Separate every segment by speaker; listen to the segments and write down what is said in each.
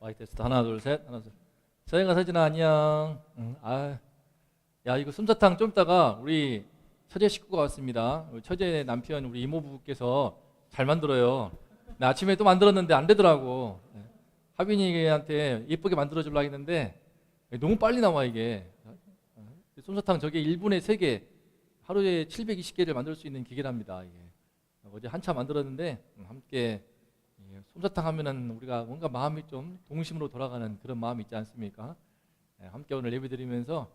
Speaker 1: 마이크 테스트 하나 둘 셋 하나 둘. 서영아 서진아 안녕. 야 이거 솜사탕 좀 이따가 우리 처제 식구가 왔습니다. 우리 처제 남편 우리 이모부께서 잘 만들어요. 나 아침에 또 만들었는데 안 되더라고. 하빈이한테 예쁘게 만들어 주려고 했는데 너무 빨리 나와 이게. 솜사탕 저게 1분에 3개 하루에 720개를 만들 수 있는 기계랍니다. 이게. 어제 한참 만들었는데 함께 솜사탕 하면은 우리가 뭔가 마음이 좀 동심으로 돌아가는 그런 마음이 있지 않습니까? 함께 오늘 예배드리면서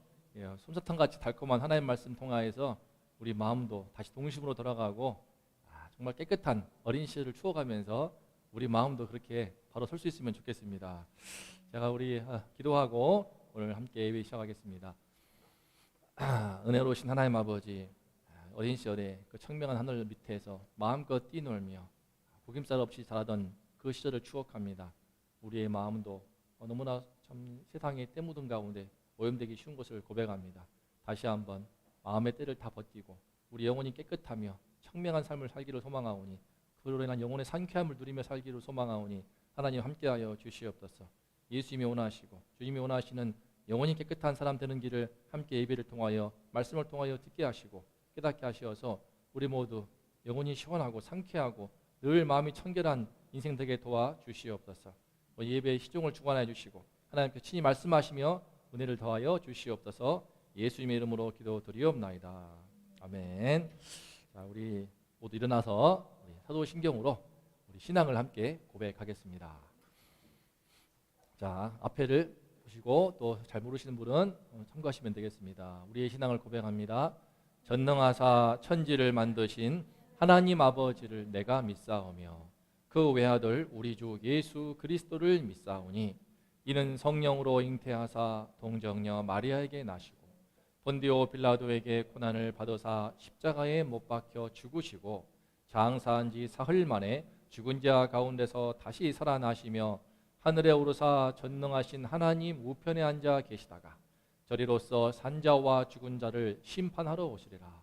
Speaker 1: 솜사탕 같이 달콤한 하나님 말씀 통하여서 우리 마음도 다시 동심으로 돌아가고 정말 깨끗한 어린 시절을 추억하면서 우리 마음도 그렇게 바로 설 수 있으면 좋겠습니다. 제가 우리 기도하고 오늘 함께 예배 시작하겠습니다. 은혜로우신 하나님 아버지, 어린 시절에 그 청명한 하늘 밑에서 마음껏 뛰놀며 구김살 없이 자라던 그 시절을 추억합니다. 우리의 마음도 너무나 참 세상의 때 묻은 가운데 오염되기 쉬운 것을 고백합니다. 다시 한번 마음의 때를 다 벗기고 우리 영혼이 깨끗하며 청명한 삶을 살기를 소망하오니 그로 인한 영혼의 상쾌함을 누리며 살기를 소망하오니 하나님 함께하여 주시옵소서. 예수님이 원하시고 주님이 원하시는 영혼이 깨끗한 사람 되는 길을 함께 예배를 통하여 말씀을 통하여 듣게 하시고 깨닫게 하시어서 우리 모두 영혼이 시원하고 상쾌하고 늘 마음이 청결한 인생 되게 도와주시옵소서. 예배의 시종을 주관하여 주시고 하나님께 친히 말씀하시며 은혜를 더하여 주시옵소서. 예수님의 이름으로 기도드리옵나이다. 아멘. 자, 우리 모두 일어나서 사도신경으로 우리 신앙을 함께 고백하겠습니다. 자, 앞에를 보시고 또 잘 모르시는 분은 참고하시면 되겠습니다. 우리의 신앙을 고백합니다. 전능하사 천지를 만드신 하나님 아버지를 내가 믿사오며 그 외아들 우리 주 예수 그리스도를 믿사오니 이는 성령으로 잉태하사 동정녀 마리아에게 나시고 본디오 빌라도에게 고난을 받으사 십자가에 못 박혀 죽으시고 장사한 지 사흘 만에 죽은 자 가운데서 다시 살아나시며 하늘에 오르사 전능하신 하나님 우편에 앉아 계시다가 저리로서 산자와 죽은 자를 심판하러 오시리라.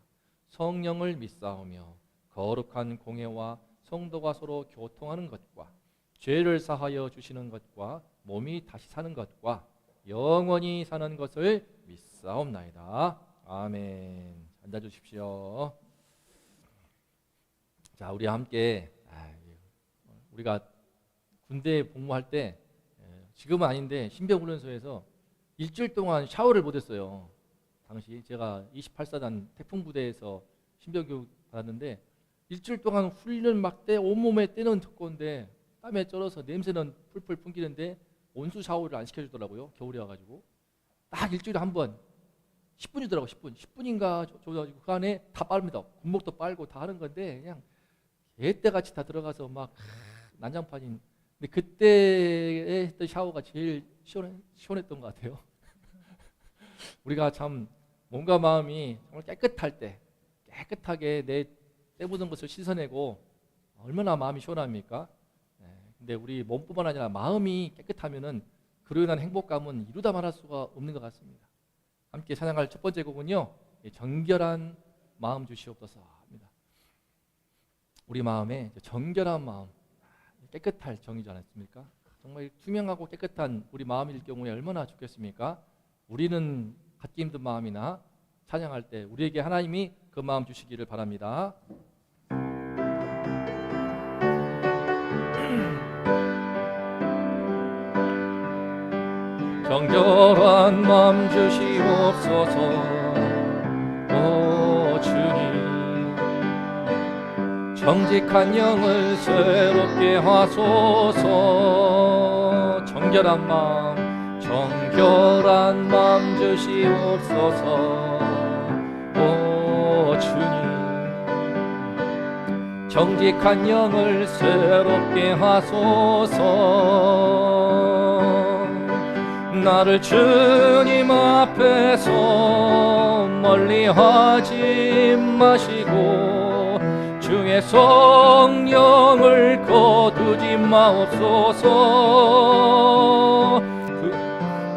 Speaker 1: 성령을 믿사오며 거룩한 공회와 성도가 서로 교통하는 것과 죄를 사하여 주시는 것과 몸이 다시 사는 것과 영원히 사는 것을 믿사옵나이다. 아멘. 앉아주십시오. 자, 우리 함께 우리가 군대에 복무할 때 지금은 아닌데 신병훈련소에서 일주일 동안 샤워를 못했어요. 당시 제가 28사단 태풍부대에서 신병교육 받았는데 일주일 동안 훈련 막대 온몸에 때는 덥건데 땀에 쩔어서 냄새는 풀풀 풍기는데 온수 샤워를 안 시켜주더라고요. 겨울에 와가지고 딱 일주일에 한 번 10분이더라고. 10분인가 줘가지고 그 안에 다 빠릅니다. 군복도 빨고 다 하는 건데 그냥 개떼같이 다 들어가서 막 난장판인. 근데 그때 했던 샤워가 제일 시원했던 것 같아요. 우리가 참 몸과 마음이 정말 깨끗할 때 깨끗하게 내 때 묻은 것을 씻어내고 얼마나 마음이 시원합니까? 근데 우리 몸뿐만 아니라 마음이 깨끗하면은 그로 인한 행복감은 이루다 말할 수가 없는 것 같습니다. 함께 찬양할 첫 번째 곡은요, 정결한 마음 주시옵소서 합니다. 우리 마음에 정결한 마음, 깨끗할 정이지 않습니까? 정말 투명하고 깨끗한 우리 마음일 경우에 얼마나 좋겠습니까? 우리는 갖기 힘든 마음이나 찬양할 때 우리에게 하나님이 그 마음 주시기를 바랍니다. 정결한 마음 주시옵소서. 오 주님, 정직한 영을 새롭게 하소서. 정결한 마음 주시옵소서. 오 주님, 정직한 영을 새롭게 하소서. 나를 주님 앞에서 멀리하지 마시고 주의 성령을 거두지 마옵소서.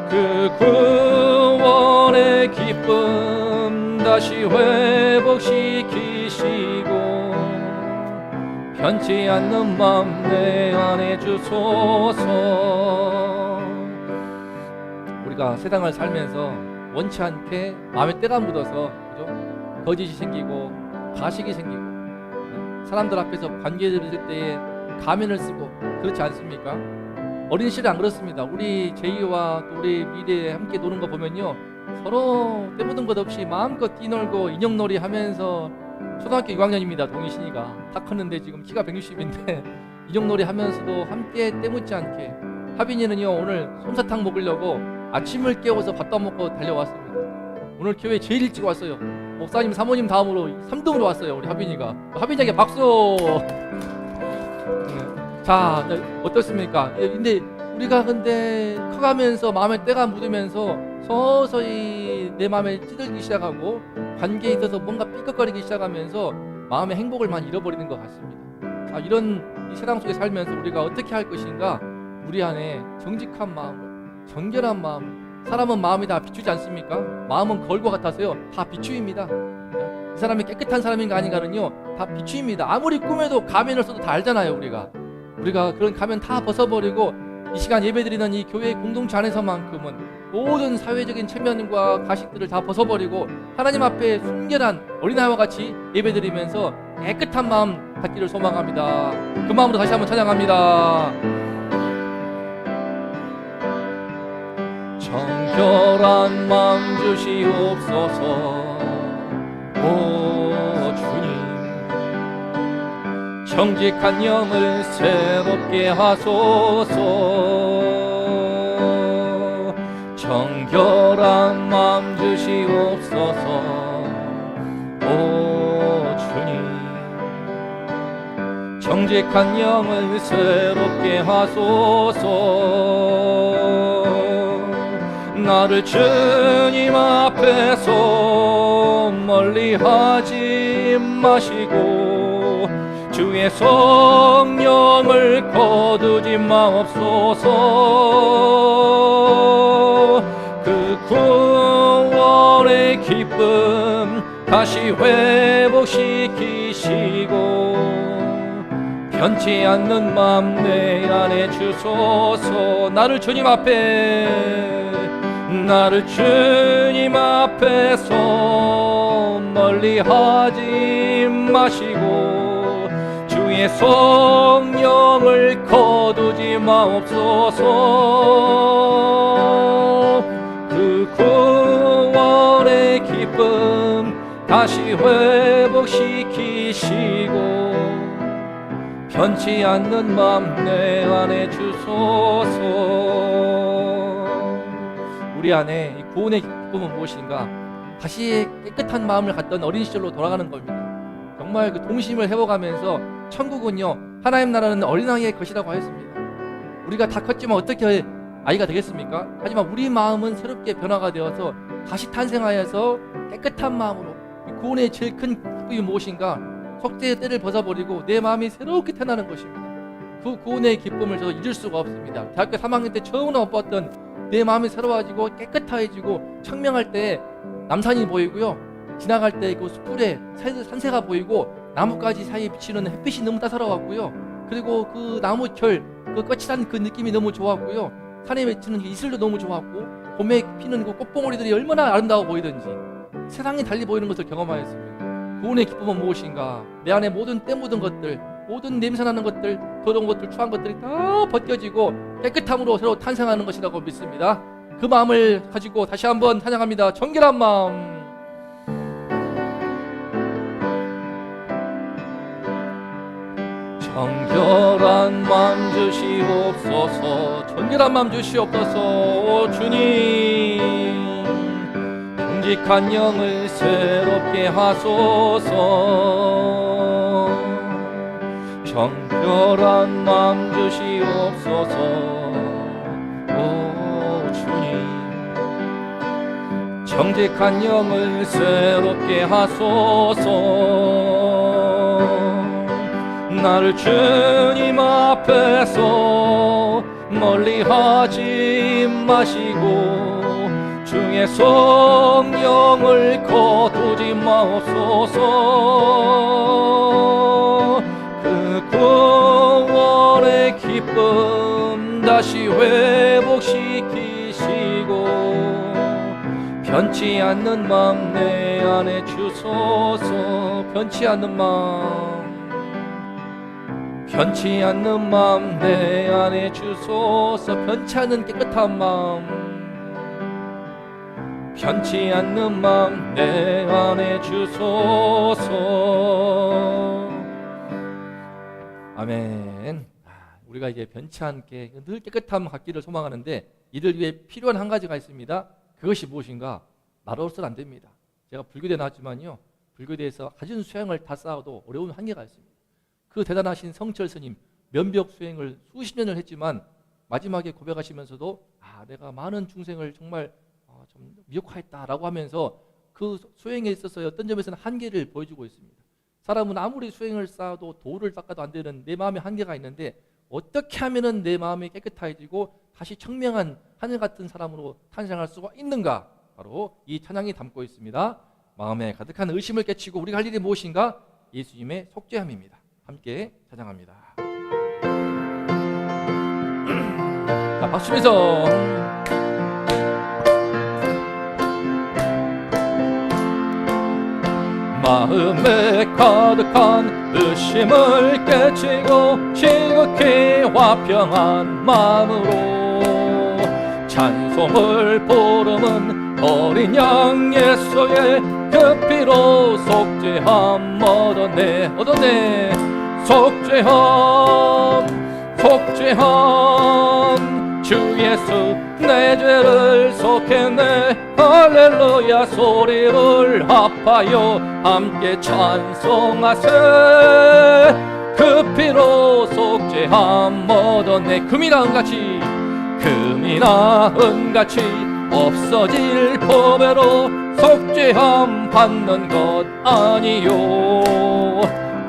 Speaker 1: 그 구원의 기쁨 다시 회복시키시고 변치 않는 맘 내 안에 주소서. 우리가 세상을 살면서 원치 않게 마음에 때가 묻어서 그죠? 거짓이 생기고 가식이 생기고 사람들 앞에서 관계를 될 때에 가면을 쓰고 그렇지 않습니까? 어린 시절에 안 그렇습니다. 우리 제이와 또 우리 미래에 함께 노는 거 보면요, 서로 때 묻은 것 없이 마음껏 뛰놀고 인형놀이 하면서 초등학교 6학년입니다. 동희신이가 다 컸는데 지금 키가 160인데 인형놀이 하면서도 함께 때 묻지 않게. 하빈이는요 오늘 솜사탕 먹으려고 아침을 깨워서 밥도 안 먹고 달려왔습니다. 오늘 교회 제일 일찍 왔어요. 목사님 사모님 다음으로 3등으로 왔어요. 우리 하빈이가. 하빈이에게 박수. 자, 어떻습니까? 근데 우리가 근데 커가면서 마음에 때가 묻으면서 서서히 내 마음에 찌들기 시작하고 관계에 있어서 뭔가 삐걱거리기 시작하면서 마음의 행복을 많이 잃어버리는 것 같습니다. 자, 이런 이 세상 속에 살면서 우리가 어떻게 할 것인가? 우리 안에 정직한 마음을, 정결한 마음을. 사람은 마음이 다 비추지 않습니까? 마음은 거울과 같아서요 다 비추입니다. 이 사람이 깨끗한 사람인가 아닌가는요 다 비추입니다. 아무리 꿈에도 가면을 써도 다 알잖아요. 우리가 그런 가면 다 벗어버리고 이 시간 예배드리는 이 교회 공동체 안에서만큼은 모든 사회적인 체면과 가식들을 다 벗어버리고 하나님 앞에 순결한 어린아이와 같이 예배드리면서 깨끗한 마음 갖기를 소망합니다. 그 마음으로 다시 한번 찬양합니다. 정결한 마음 주시옵소서. 오 주님, 정직한 영을 새롭게 하소서. 정결한 마음 주시옵소서. 오 주님, 정직한 영을 새롭게 하소서. 나를 주님 앞에서 멀리하지 마시고 주의 성령을 거두지 마옵소서. 그 구원의 기쁨 다시 회복시키시고 변치 않는 맘 내 안에 주소서. 나를 주님 앞에서 멀리하지 마시고 주의 성령을 거두지 마옵소서. 그 구원의 기쁨 다시 회복시키시고 변치 않는 맘 내 안에 주소서. 우리 안에 이 구원의 기쁨은 무엇인가? 다시 깨끗한 마음을 갖던 어린 시절로 돌아가는 겁니다. 정말 그 동심을 회복하면서 천국은요 하나님 나라는 어린아이의 것이라고 하였습니다. 우리가 다 컸지만 어떻게 아이가 되겠습니까? 하지만 우리 마음은 새롭게 변화가 되어서 다시 탄생하여서 깨끗한 마음으로 구원의 제일 큰 기쁨이 무엇인가? 속죄의 때를 벗어버리고 내 마음이 새롭게 태어나는 것입니다. 그 구원의 기쁨을 저도 잊을 수가 없습니다. 대학교 3학년 때 처음으로 맛봤던 내 마음이 새로워지고 깨끗해지고 청명할 때 남산이 보이고요, 지나갈 때 그 숯불에 산새가 보이고 나뭇가지 사이에 비치는 햇빛이 너무 따사로웠고요, 그리고 그 나무결 그 거칠한 그 느낌이 너무 좋았고요, 산에 맺히는 이슬도 너무 좋았고 봄에 피는 그 꽃봉오리들이 얼마나 아름다워 보이던지 세상이 달리 보이는 것을 경험하였습니다. 구원의 기쁨은 무엇인가? 내 안에 모든 때 묻은 것들, 모든 냄새나는 것들, 더러운 것들, 추한 것들이 다 벗겨지고 깨끗함으로 새로 탄생하는 것이라고 믿습니다. 그 마음을 가지고 다시 한번 찬양합니다. 정결한 마음. 정결한 마음 주시옵소서. 정결한 마음 주시옵소서. 주님, 정직한 영을 새롭게 하소서. 정결한 마음 주시옵소서. 오 주님, 정직한 영을 새롭게 하소서. 나를 주님 앞에서 멀리하지 마시고 주의 성령을 거두지 마옵소서. 그 구원의 기쁨 다시 회복시키시고 변치 않는 마음 내 안에 주소서. 변치 않는 마음, 변치 않는 마음 내 안에 주소서. 변치 않는 깨끗한 마음, 변치 않는 마음 내 안에 주소서. 아멘. 우리가 이제 변치 않게 늘 깨끗함 갖기를 소망하는데 이를 위해 필요한 한 가지가 있습니다. 그것이 무엇인가? 나로서는 안 됩니다. 제가 불교대 나왔지만요, 불교대에서 가진 수행을 다 쌓아도 어려운 한계가 있습니다. 그 대단하신 성철 스님 면벽 수행을 수십 년을 했지만 마지막에 고백하시면서도 내가 많은 중생을 정말 좀 미혹하였다라고 하면서 그 수행에 있어서 어떤 점에서는 한계를 보여주고 있습니다. 사람은 아무리 수행을 쌓아도 도를 닦아도 안 되는 내 마음의 한계가 있는데 어떻게 하면은 내 마음이 깨끗해지고 다시 청명한 하늘 같은 사람으로 탄생할 수가 있는가? 바로 이 찬양이 담고 있습니다. 마음에 가득한 의심을 깨치고 우리가 할 일이 무엇인가? 예수님의 속죄함입니다. 함께 찬양합니다. 자, 박수 치면서 마음에 가득한 의심을 깨치고 지극히 화평한 마음으로 찬송을 부르는 어린 양 예수의 그 피로 속죄함 얻었네. 속죄함 주 예수 내 죄를 속했네. 할렐루야 소리를 합하여 함께 찬송하세. 그 피로 속죄함 얻었네. 금이나 은같이 없어질 법으로 속죄함 받는 것 아니요.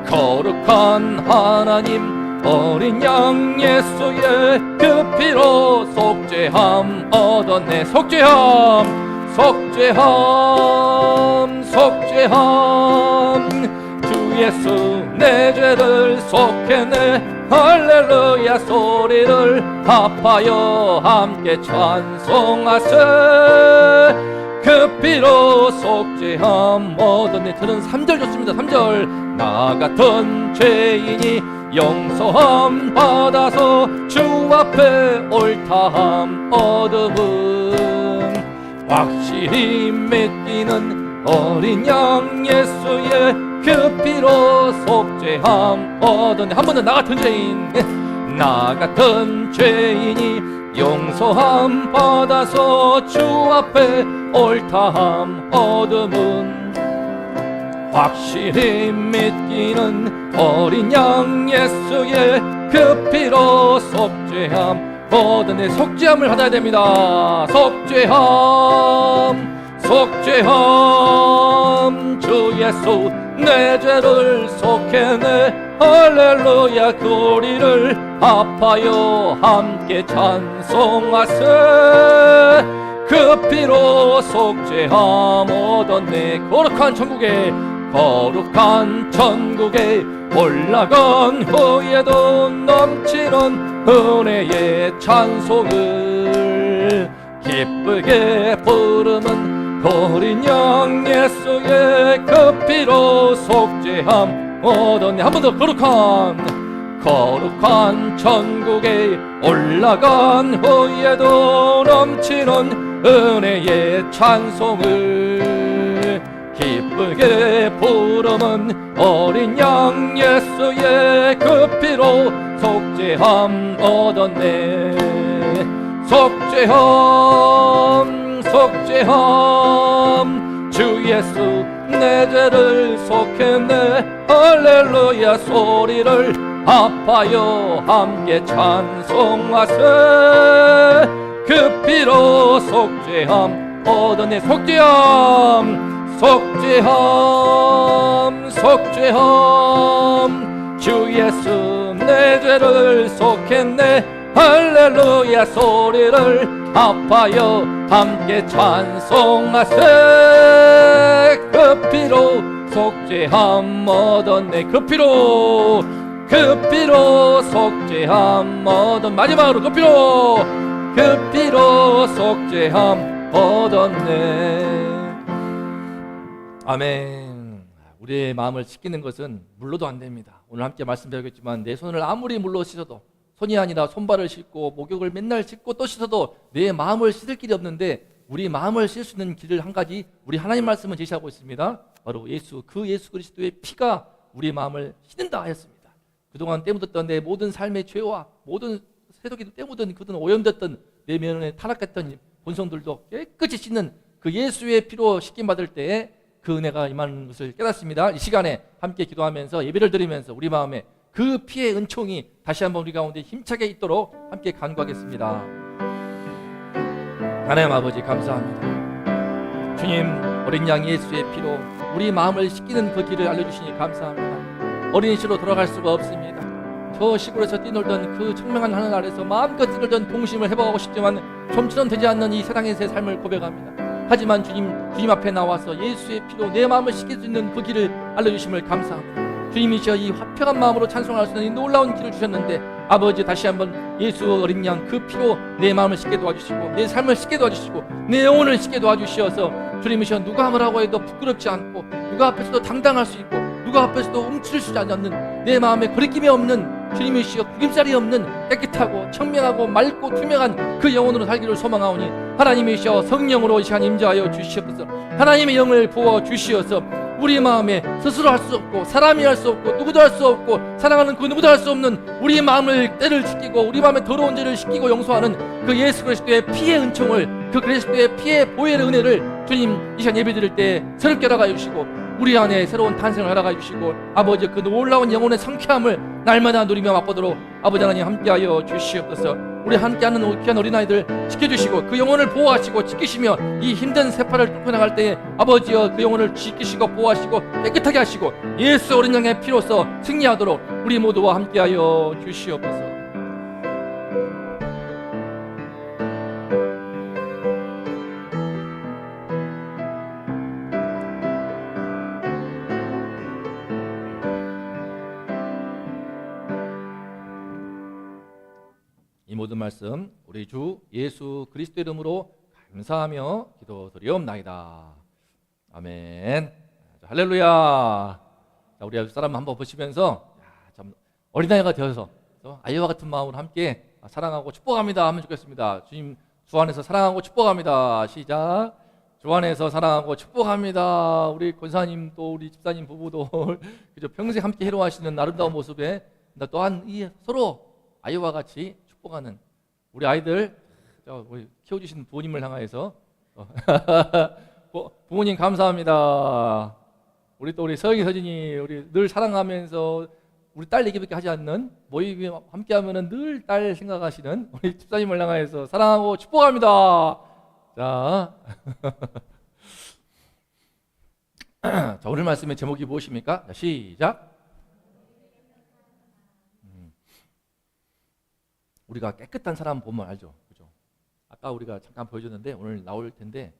Speaker 1: 거룩한 하나님 어린 양 예수의 그 피로 속죄함 얻었네. 속죄함 주 예수 내 죄를 속했네. 할렐루야 소리를 합하여 함께 찬송하세. 그 피로 속죄함 얻었네. 저는 3절 좋습니다. 3절 나 같은 죄인이 용서함 받아서 주 앞에 옳다함 얻음은 확실히 믿기는 어린 양 예수의 그 피로 속죄함 얻었네. 한 번 더 나 같은 죄인이 용서함 받아서 주 앞에 옳다함 얻음은 확실히 믿기는 어린 양 예수의 그 피로 속죄함 얻었네. 속죄함을 받아야 됩니다. 속죄함 주 예수 내 죄를 속했네. 할렐루야 소리를 합하여 함께 찬송하세. 그 피로 속죄함 얻었네. 거룩한 천국에 올라간 후에도 넘치는 은혜의 찬송을 기쁘게 부르는 어린 양 예수의 그 피로 속죄함 얻었네. 한 번 더 거룩한 천국에 올라간 후에도 넘치는 은혜의 찬송을 기쁘게 부르는 어린 양 예수의 그 피로 속죄함 얻었네. 속죄함 주 예수 내 죄를 속했네. 할렐루야 소리를 합하여 함께 찬송하세. 그 피로 속죄함 얻었네. 속죄함 주 예수 내 죄를 속했네. 할렐루야 소리를 합하여 함께 찬송하세. 그 피로 속죄함 얻었네. 그 피로 속죄함 얻었네. 마지막으로 그 피로 속죄함 얻었네. 아멘. 우리의 마음을 씻기는 것은 물로도 안 됩니다. 오늘 함께 말씀 배우겠지만 내 손을 아무리 물로 씻어도, 손이 아니라 손발을 씻고 목욕을 맨날 씻고 또 씻어도 내 마음을 씻을 길이 없는데, 우리 마음을 씻을 수 있는 길을 한 가지 우리 하나님 말씀은 제시하고 있습니다. 바로 예수 그리스도의 피가 우리 마음을 씻는다 하였습니다. 그동안 때묻었던 내 모든 삶의 죄와 모든 세속에도 때묻은 그든 오염됐던 내 면에 타락했던 본성들도 깨끗이 씻는 그 예수의 피로 씻김 받을 때에 그 은혜가 임하는 것을 깨닫습니다. 이 시간에 함께 기도하면서 예배를 드리면서 우리 마음에 그 피의 은총이 다시 한번 우리 가운데 힘차게 있도록 함께 간구하겠습니다. 하나님 아버지 감사합니다. 주님, 어린 양 예수의 피로 우리 마음을 씻기는 그 길을 알려주시니 감사합니다. 어린 시로 돌아갈 수가 없습니다. 저 시골에서 뛰놀던 그 청명한 하늘 아래서 마음껏 뛰놀던 동심을 회복하고 싶지만 좀처럼 되지 않는 이 세상에서의 삶을 고백합니다. 하지만 주님 앞에 나와서 예수의 피로 내 마음을 씻길 수 있는 그 길을 알려주심을 감사합니다. 주님이시여 이 화평한 마음으로 찬송할 수 있는 이 놀라운 길을 주셨는데, 아버지 다시 한번 예수 어린 양 그 피로 내 마음을 씻게 도와주시고 내 삶을 씻게 도와주시고 내 영혼을 씻게 도와주시어서 주님이시여 누가 뭐라고 해도 부끄럽지 않고 누가 앞에서도 당당할 수 있고 누가 앞에서도 움츠릴 않는 내 마음에 거리낌이 없는 주님이시여 구김살이 없는 깨끗하고 청명하고 맑고 투명한 그 영혼으로 살기를 소망하오니 하나님이시여 성령으로 이 시간 임재하여 주시옵소서. 하나님의 영을 부어 주시어서 우리 마음에 스스로 할 수 없고 사람이 할 수 없고 누구도 할 수 없고 사랑하는 그 누구도 할 수 없는 우리 마음을 때를 씻기고 우리 마음에 더러운 죄를 씻기고 용서하는 그 예수 그리스도의 피의 은총을, 그 그리스도의 피의 보혈의 은혜를 주님 이 시간 예배 드릴 때 새롭게 허락하 주시고 우리 안에 새로운 탄생을 허락하 주시고 아버지 그 놀라운 영혼의 상쾌함을 날마다 누리며 맛보도록 아버지 하나님 함께하여 주시옵소서. 우리 함께하는 귀한 어린아이들 지켜주시고 그 영혼을 보호하시고 지키시며 이 힘든 세파를 뚫고 나갈 때에 아버지여 그 영혼을 지키시고 보호하시고 깨끗하게 하시고 예수 어린 양의 피로써 승리하도록 우리 모두와 함께하여 주시옵소서. 이 모든 말씀 우리 주 예수 그리스도의 이름으로 감사하며 기도드리옵나이다. 아멘. 자, 할렐루야. 자, 우리 옆사람 한번 보시면서 참 어린아이가 되어서 아이와 같은 마음으로 함께 사랑하고 축복합니다 하면 좋겠습니다. 주님 주 안에서 사랑하고 축복합니다. 시작. 주 안에서 사랑하고 축복합니다. 우리 권사님 또 우리 집사님 부부도 그저 평생 함께 해로하시는 아름다운 모습에 또한 이 서로 아이와 같이 축복하는 우리 아이들, 우리 키워주신 부모님을 향하여서 부모님 감사합니다. 우리 또 우리 서영이 서진이 우리 늘 사랑하면서 우리 딸 얘기밖에 하지 않는 모임에 함께하면은 늘 딸 생각하시는 우리 집사님을 향하여서 사랑하고 축복합니다. 자, 자 오늘 말씀의 제목이 무엇입니까? 자, 시작. 우리가 깨끗한 사람 보면 알죠, 그죠? 아까 우리가 잠깐 보여줬는데 오늘 나올 텐데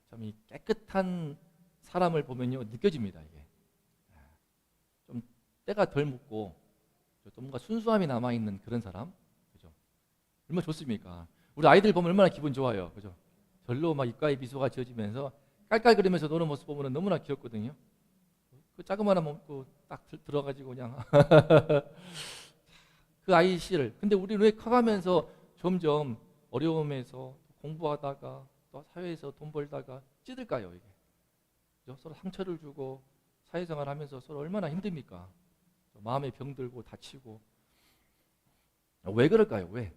Speaker 1: 참 이 깨끗한 사람을 보면요 느껴집니다. 이게 좀 때가 덜 묻고 좀 뭔가 순수함이 남아 있는 그런 사람, 그죠? 얼마나 좋습니까? 우리 아이들 보면 얼마나 기분 좋아요, 그죠? 절로 막 입가에 미소가 지어지면서 깔깔거리면서 노는 모습 보면 너무나 귀엽거든요. 그 자그마한 몸도 딱 들어가지고 그냥. 그 아이 씨를 근데 우리는 왜 커가면서 점점 어려움에서 공부하다가 또 사회에서 돈 벌다가 찌들까요? 이게 서로 상처를 주고 사회생활하면서 서로 얼마나 힘듭니까? 마음에 병들고 다치고 왜 그럴까요? 왜?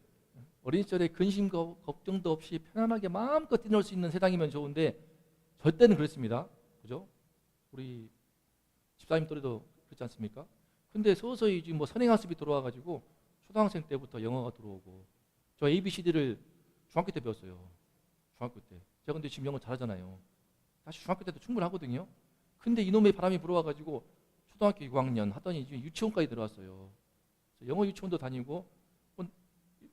Speaker 1: 어린 시절에 근심 걱정도 없이 편안하게 마음껏 뛰놀 수 있는 세상이면 좋은데 저때는 그랬습니다. 그죠? 우리 집사님 또래도 그렇지 않습니까? 근데 서서히 지금 뭐 선행학습이 들어와가지고 초등학생 때부터 영어가 들어오고 저 ABCD를 중학교 때 배웠어요. 중학교 때. 제가 근데 지금 영어 잘하잖아요. 사실 중학교 때도 충분하거든요. 근데 이놈의 바람이 불어와가지고 초등학교 6학년 하더니 지금 유치원까지 들어왔어요. 영어 유치원도 다니고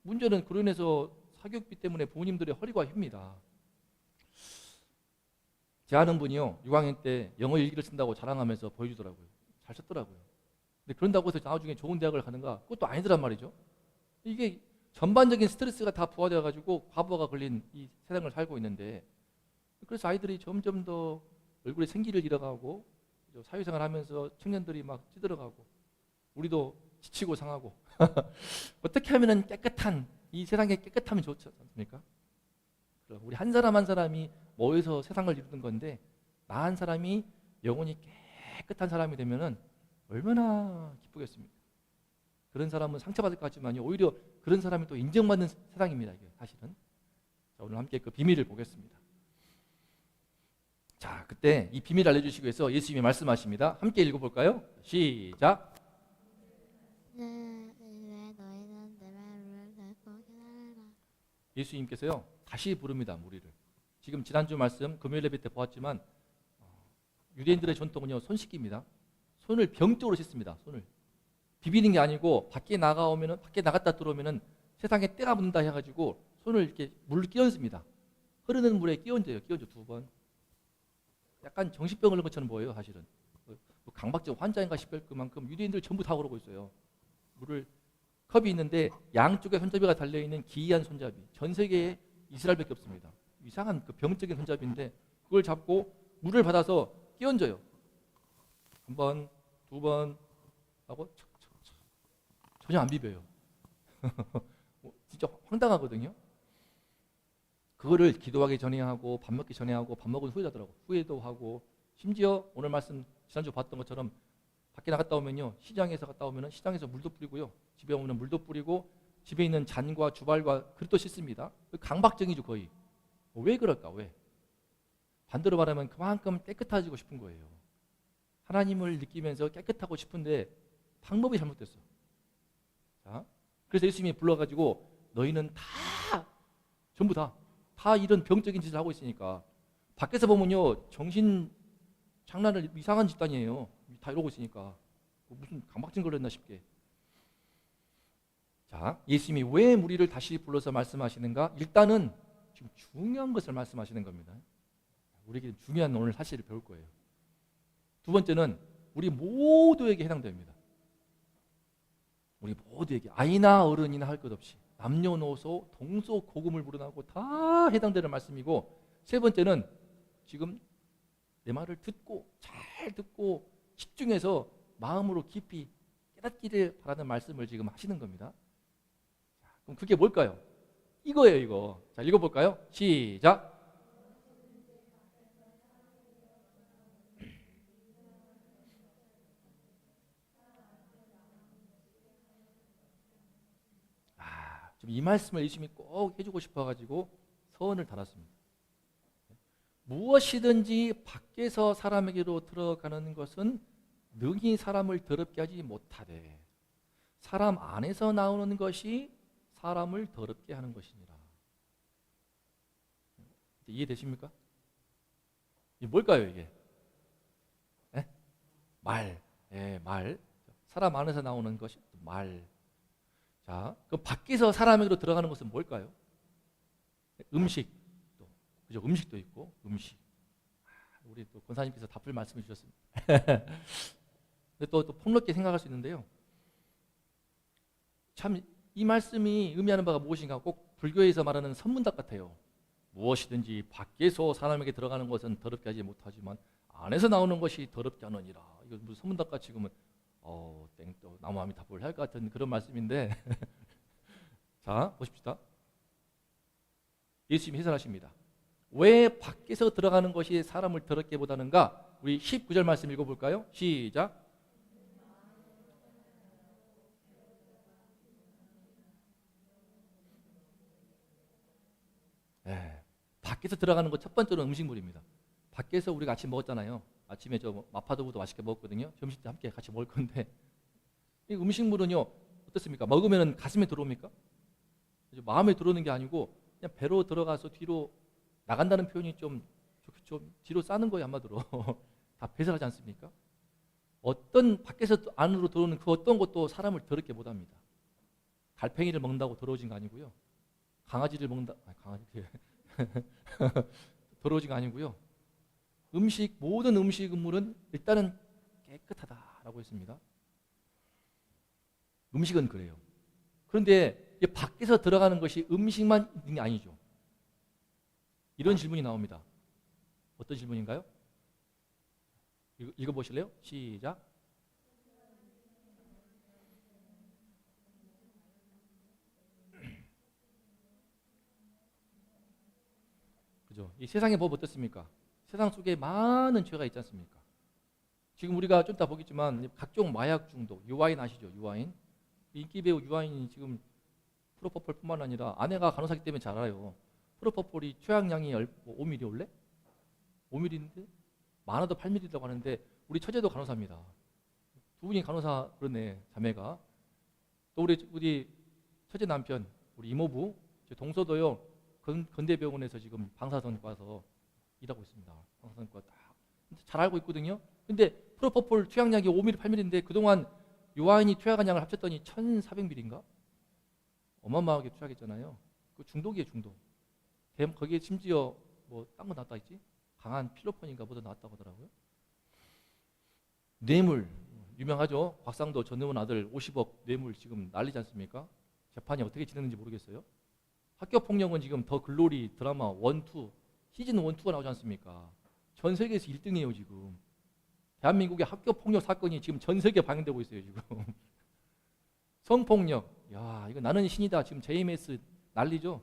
Speaker 1: 문제는 그로 인해서 사교육비 때문에 부모님들의 허리가 휩니다. 제 아는 분이요 6학년 때 영어 일기를 쓴다고 자랑하면서 보여주더라고요. 잘 썼더라고요. 근데 그런다고 해서 나중에 좋은 대학을 가는가? 그것도 아니더란 말이죠. 이게 전반적인 스트레스가 다 부화되어 가지고 과부하가 걸린 이 세상을 살고 있는데, 그래서 아이들이 점점 더 얼굴에 생기를 잃어가고 사회생활 하면서 청년들이 막 찌들어가고 우리도 지치고 상하고 어떻게 하면은 깨끗한 이 세상의 깨끗함이 좋지 않습니까? 우리 한 사람 한 사람이 모여서 세상을 이루는 건데, 나 한 사람이 영혼이 깨끗한 사람이 되면은 얼마나 기쁘겠습니까? 그런 사람은 상처받을 것 같지만요, 오히려 그런 사람이 또 인정받는 세상입니다. 이게 사실은. 자, 오늘 함께 그 비밀을 보겠습니다. 자, 그때 이 비밀을 알려주시기 위해서 예수님이 말씀하십니다. 함께 읽어볼까요? 시작. 예수님께서요 다시 부릅니다. 우리를. 지금 지난주 말씀 금요일 예배 때 보았지만 유대인들의 전통은요 손 씻기입니다. 손을 병적으로 씻습니다. 손을 비비는 게 아니고 밖에 나갔다 들어오면은 세상에 때가 묻는다 해가지고 손을 이렇게 물을 끼얹습니다. 흐르는 물에 끼얹어요. 끼얹어 2번. 약간 정신병 걸린 것처럼 보여요. 사실은 강박증 환자인가 싶을 그만큼 유대인들 전부 다 그러고 있어요. 물을 컵이 있는데 양쪽에 손잡이가 달려있는 기이한 손잡이, 전 세계에 이스라엘밖에 없습니다. 이상한 그 병적인 손잡이인데 그걸 잡고 물을 받아서 끼얹어요. 1번, 2번 하고 척척척. 전혀 안 비벼요. 진짜 황당하거든요. 그거를 기도하기 전에 하고 밥 먹기 전에 하고 밥 먹은 후에 하더라고. 후에도 하고, 심지어 오늘 말씀 지난주 봤던 것처럼 밖에 나갔다 오면요, 시장에서 갔다 오면은 시장에서 물도 뿌리고요, 집에 오면 물도 뿌리고, 집에 있는 잔과 주발과 그릇도 씻습니다. 강박증이죠 거의. 왜 그럴까? 왜? 반대로 말하면 그만큼 깨끗해지고 싶은 거예요. 하나님을 느끼면서 깨끗하고 싶은데 방법이 잘못됐어. 자, 그래서 예수님이 불러가지고 너희는 전부 다 이런 병적인 짓을 하고 있으니까, 밖에서 보면요 정신 장난을 이상한 집단이에요. 다 이러고 있으니까 무슨 강박증 걸렸나 싶게. 자, 예수님이 왜 우리를 다시 불러서 말씀하시는가? 일단은 지금 중요한 것을 말씀하시는 겁니다. 우리에게 중요한 오늘 사실을 배울 거예요. 두 번째는 우리 모두에게 해당됩니다. 우리 모두에게, 아이나 어른이나 할 것 없이 남녀노소 동서고금을 불어나고 다 해당되는 말씀이고, 세 번째는 지금 내 말을 잘 듣고 집중해서 마음으로 깊이 깨닫기를 바라는 말씀을 지금 하시는 겁니다. 자, 그럼 그게 뭘까요? 이거예요, 이거. 자, 읽어볼까요? 시작. 좀 이 말씀을 예수님이 꼭 해주고 싶어가지고 서원을 달았습니다. 무엇이든지 밖에서 사람에게로 들어가는 것은 능히 사람을 더럽게 하지 못하되 사람 안에서 나오는 것이 사람을 더럽게 하는 것이니라. 이해되십니까? 이게 뭘까요, 이게? 에? 말. 말. 사람 안에서 나오는 것이 말. 자, 그 밖에서 사람에게로 들어가는 것은 뭘까요? 음식. 그죠? 음식도 있고, 음식. 우리 또 권사님께서 답을 말씀해 주셨습니다. 근데 또 폭넓게 생각할 수 있는데요. 참 이 말씀이 의미하는 바가 무엇인가 꼭 불교에서 말하는 선문답 같아요. 무엇이든지 밖에서 사람에게 들어가는 것은 더럽게 하지 못하지만 안에서 나오는 것이 더럽지 않으니라. 이거 무슨 선문답 같이 지금은 또 나무함이 답을 할 것 같은 그런 말씀인데 자, 보십시다. 예수님이 해설하십니다. 왜 밖에서 들어가는 것이 사람을 더럽게 못하는가? 우리 19절 말씀 읽어볼까요? 시작. 밖에서 들어가는 것 첫 번째로 음식물입니다. 밖에서 우리가 아침 먹었잖아요. 아침에 마파두부도 맛있게 먹었거든요. 점심 때 함께 같이 먹을 건데 이 음식물은요 어떻습니까? 먹으면 가슴에 들어옵니까? 마음에 들어오는 게 아니고 그냥 배로 들어가서 뒤로 나간다는 표현이 좀 뒤로 싸는 거예요, 아마도. 다 배설하지 않습니까? 어떤 밖에서 안으로 들어오는 그 어떤 것도 사람을 더럽게 못합니다. 달팽이를 먹는다고 더러워진 거 아니고요. 강아지를 먹는다, 강아지 더러워진 거 아니고요. 모든 음식물은 일단은 깨끗하다라고 했습니다. 음식은 그래요. 그런데 이 밖에서 들어가는 것이 음식만 있는 게 아니죠. 이런 질문이 나옵니다. 어떤 질문인가요? 읽어보실래요? 시작. 그죠? 이 세상의 법 어떻습니까? 세상 속에 많은 죄가 있지 않습니까? 지금 우리가 좀 이따 보겠지만 각종 마약 중독, 유아인 아시죠? 유아인. 인기 배우 유아인이 지금 프로포폴뿐만 아니라 아내가 간호사기 때문에 잘 알아요. 프로포폴이 최악량이 5ml 올래? 5ml인데 많아도 8ml라고 하는데 우리 처제도 간호사입니다. 두 분이 간호사 그러네, 자매가. 또 우리 처제 남편, 우리 이모부, 제 동서도요 건대병원에서 지금 방사선과 와서 일하고 있습니다. 방사선과 잘 알고 있거든요. 근데 프로포폴 투약량이 5ml, 8ml인데 그동안 유아인이 투약한 양을 합쳤더니 1,400ml인가? 어마어마하게 투약했잖아요. 그 중독이에요, 중독. 거기에 심지어 뭐 딴 거 나왔다 했지? 강한 필로폰인가 뭐도 나왔다고 하더라고요. 뇌물 유명하죠. 곽상도 전 의원 아들 50억 뇌물 지금 난리지 않습니까? 재판이 어떻게 진행되는지 모르겠어요. 학교폭력은 지금 더 글로리 드라마 1, 2 시즌 1, 2가 나오지 않습니까? 전 세계에서 1등이에요 지금. 대한민국의 학교폭력 사건이 지금 전 세계에 방영되고 있어요 지금. 성폭력, 야 이거 나는 신이다 지금 JMS 난리죠.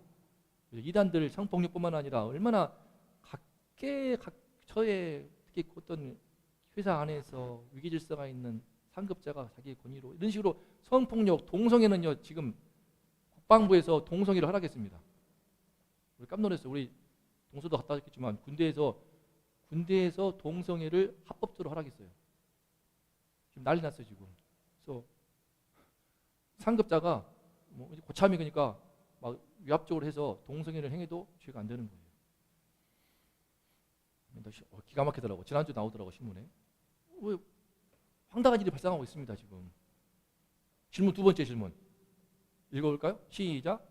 Speaker 1: 이단들 성폭력뿐만 아니라 얼마나 각처에 특히 어떤 회사 안에서 위기질서가 있는 상급자가 자기의 권위로 이런 식으로 성폭력, 동성애는요 지금 국방부에서 동성애를 허락했습니다. 우리 깜짝 놀랐어요. 우리 동서도 갔다 왔겠지만 군대에서 동성애를 합법적으로 허락했어요. 지금 난리 났어요 지금. 그래서 상급자가 뭐 고참이 그러니까 막 위압적으로 해서 동성애를 행해도 죄가 안 되는 거예요. 기가 막히더라고. 지난주 나오더라고 신문에. 왜 황당한 일이 발생하고 있습니다 지금. 질문 두 번째 질문 읽어볼까요? 시작.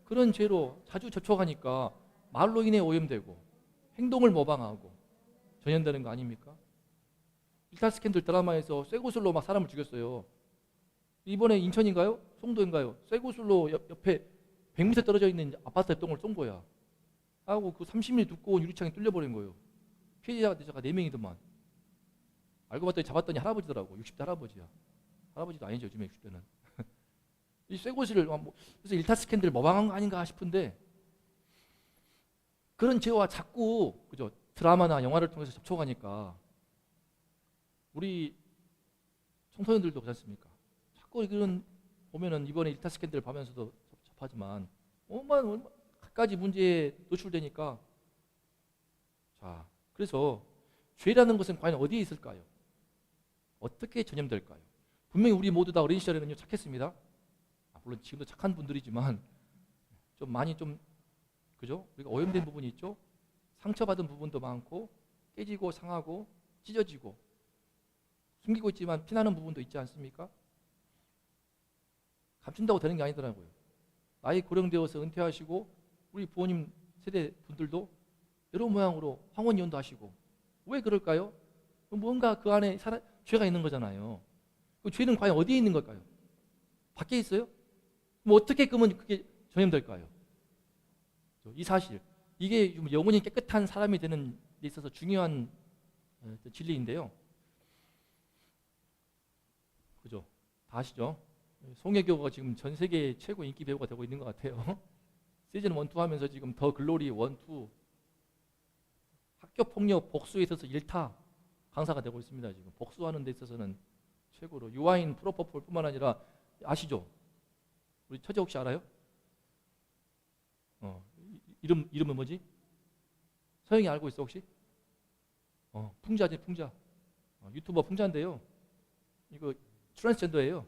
Speaker 1: 그런 죄로 자주 접촉하니까 말로 인해 오염되고 행동을 모방하고 전염되는 거 아닙니까? 일타 스캔들 드라마에서 쇠구슬로 막 사람을 죽였어요. 이번에 인천인가요? 송도인가요? 쇠구슬로 옆에 100m 떨어져 있는 아파트 똥을 쏜 거야. 하고 그 30mm 두꺼운 유리창이 뚫려버린 거예요. 피해자가 4명이더만. 알고 봤더니 잡았더니 할아버지더라고. 60대 할아버지야. 할아버지도 아니죠 요즘에 60대는. 이 쇠고시를 그래서 일타 스캔들 모방한 거 아닌가 싶은데 그런 죄와 자꾸 그죠 드라마나 영화를 통해서 접촉하니까 우리 청소년들도 그렇지 않습니까? 자꾸 이런 보면은 이번에 일타 스캔들 보면서도 접하지만 얼마나 갖가지 문제에 노출되니까 자 그래서 죄라는 것은 과연 어디에 있을까요? 어떻게 전염될까요? 분명히 우리 모두 다 어린 시절에는요 착했습니다. 물론 지금도 착한 분들이지만 좀 많이 좀 그죠? 우리가 오염된 부분이 있죠. 상처받은 부분도 많고 깨지고 상하고 찢어지고 숨기고 있지만 피나는 부분도 있지 않습니까? 감춘다고 되는 게 아니더라고요. 나이 고령되어서 은퇴하시고 우리 부모님 세대 분들도 여러 모양으로 황혼이혼도 하시고 왜 그럴까요? 뭔가 그 안에 죄가 있는 거잖아요. 그 죄는 과연 어디에 있는 걸까요? 밖에 있어요? 뭐 어떻게 그러면 그게 전염될까요? 이 사실 이게 영혼이 깨끗한 사람이 되는 데 있어서 중요한 진리인데요. 그죠? 다 아시죠? 송혜교가 지금 전 세계 최고 인기 배우가 되고 있는 것 같아요. 시즌 1, 2 하면서 지금 더 글로리 1, 2 학교 폭력 복수에 있어서 1타 강사가 되고 있습니다. 지금 복수하는 데 있어서는 최고로 유아인 프로포폴뿐만 아니라 아시죠? 우리 처제 혹시 알아요? 이름은 뭐지? 서영이 알고 있어 혹시? 풍자지 풍자. 유튜버 풍자인데요. 이거 트랜스젠더예요.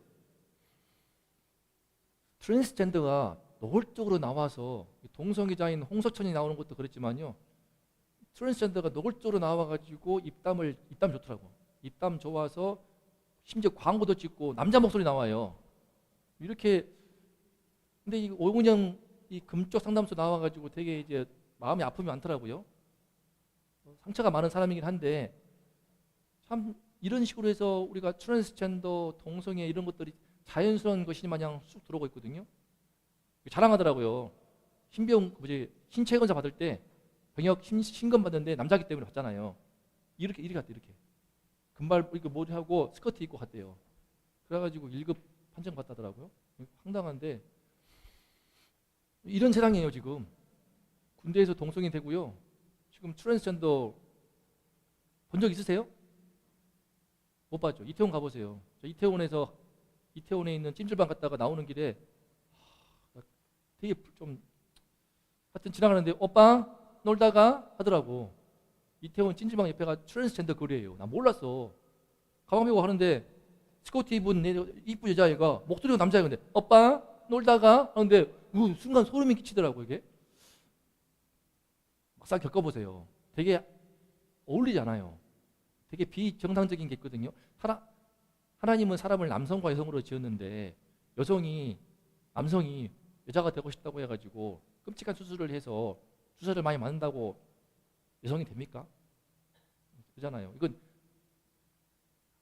Speaker 1: 트랜스젠더가 노골적으로 나와서 동성애자인 홍석천이 나오는 것도 그랬지만요. 트랜스젠더가 노골적으로 나와가지고 입담 좋더라고. 입담 좋아서 심지어 광고도 찍고 남자 목소리 나와요. 이렇게 근데 이 오은영 이 금쪽 상담소 나와가지고 되게 이제 마음이 아픔이 많더라고요. 상처가 많은 사람이긴 한데 참 이런 식으로 해서 우리가 트랜스젠더, 동성애 이런 것들이 자연스러운 것이 마냥 쑥 들어오고 있거든요. 자랑하더라고요. 신병 뭐지 신체 검사 받을 때 병역 신검 받는데 남자기 때문에 받잖아요. 이렇게 갔대 이렇게. 금발 이렇게 머리 하고 스커트 입고 갔대요. 그래가지고 1급 판정 받다더라고요. 황당한데 이런 세상이에요 지금. 군대에서 동성이 되고요. 지금 트랜스젠더 본 적 있으세요? 못 봤죠. 이태원 가보세요. 저 이태원에 있는 찜질방 갔다가 나오는 길에 되게 좀 하여튼 지나가는데 오빠 놀다가 하더라고. 이태원 찜질방 옆에가 트랜스젠더 거리예요. 나 몰랐어. 가방 메고 하는데 스커트 입은 이쁜 여자애가 목소리가 남자애가 근데 오빠 놀다가 하는데 순간 소름이 끼치더라고 이게. 막상 겪어보세요. 되게 어울리지 않아요. 되게 비정상적인 게 있거든요. 하나님은 사람을 남성과 여성으로 지었는데 남성이 여자가 되고 싶다고 해가지고 끔찍한 수술을 해서 주사를 많이 맞는다고 여성이 됩니까? 그렇잖아요. 이건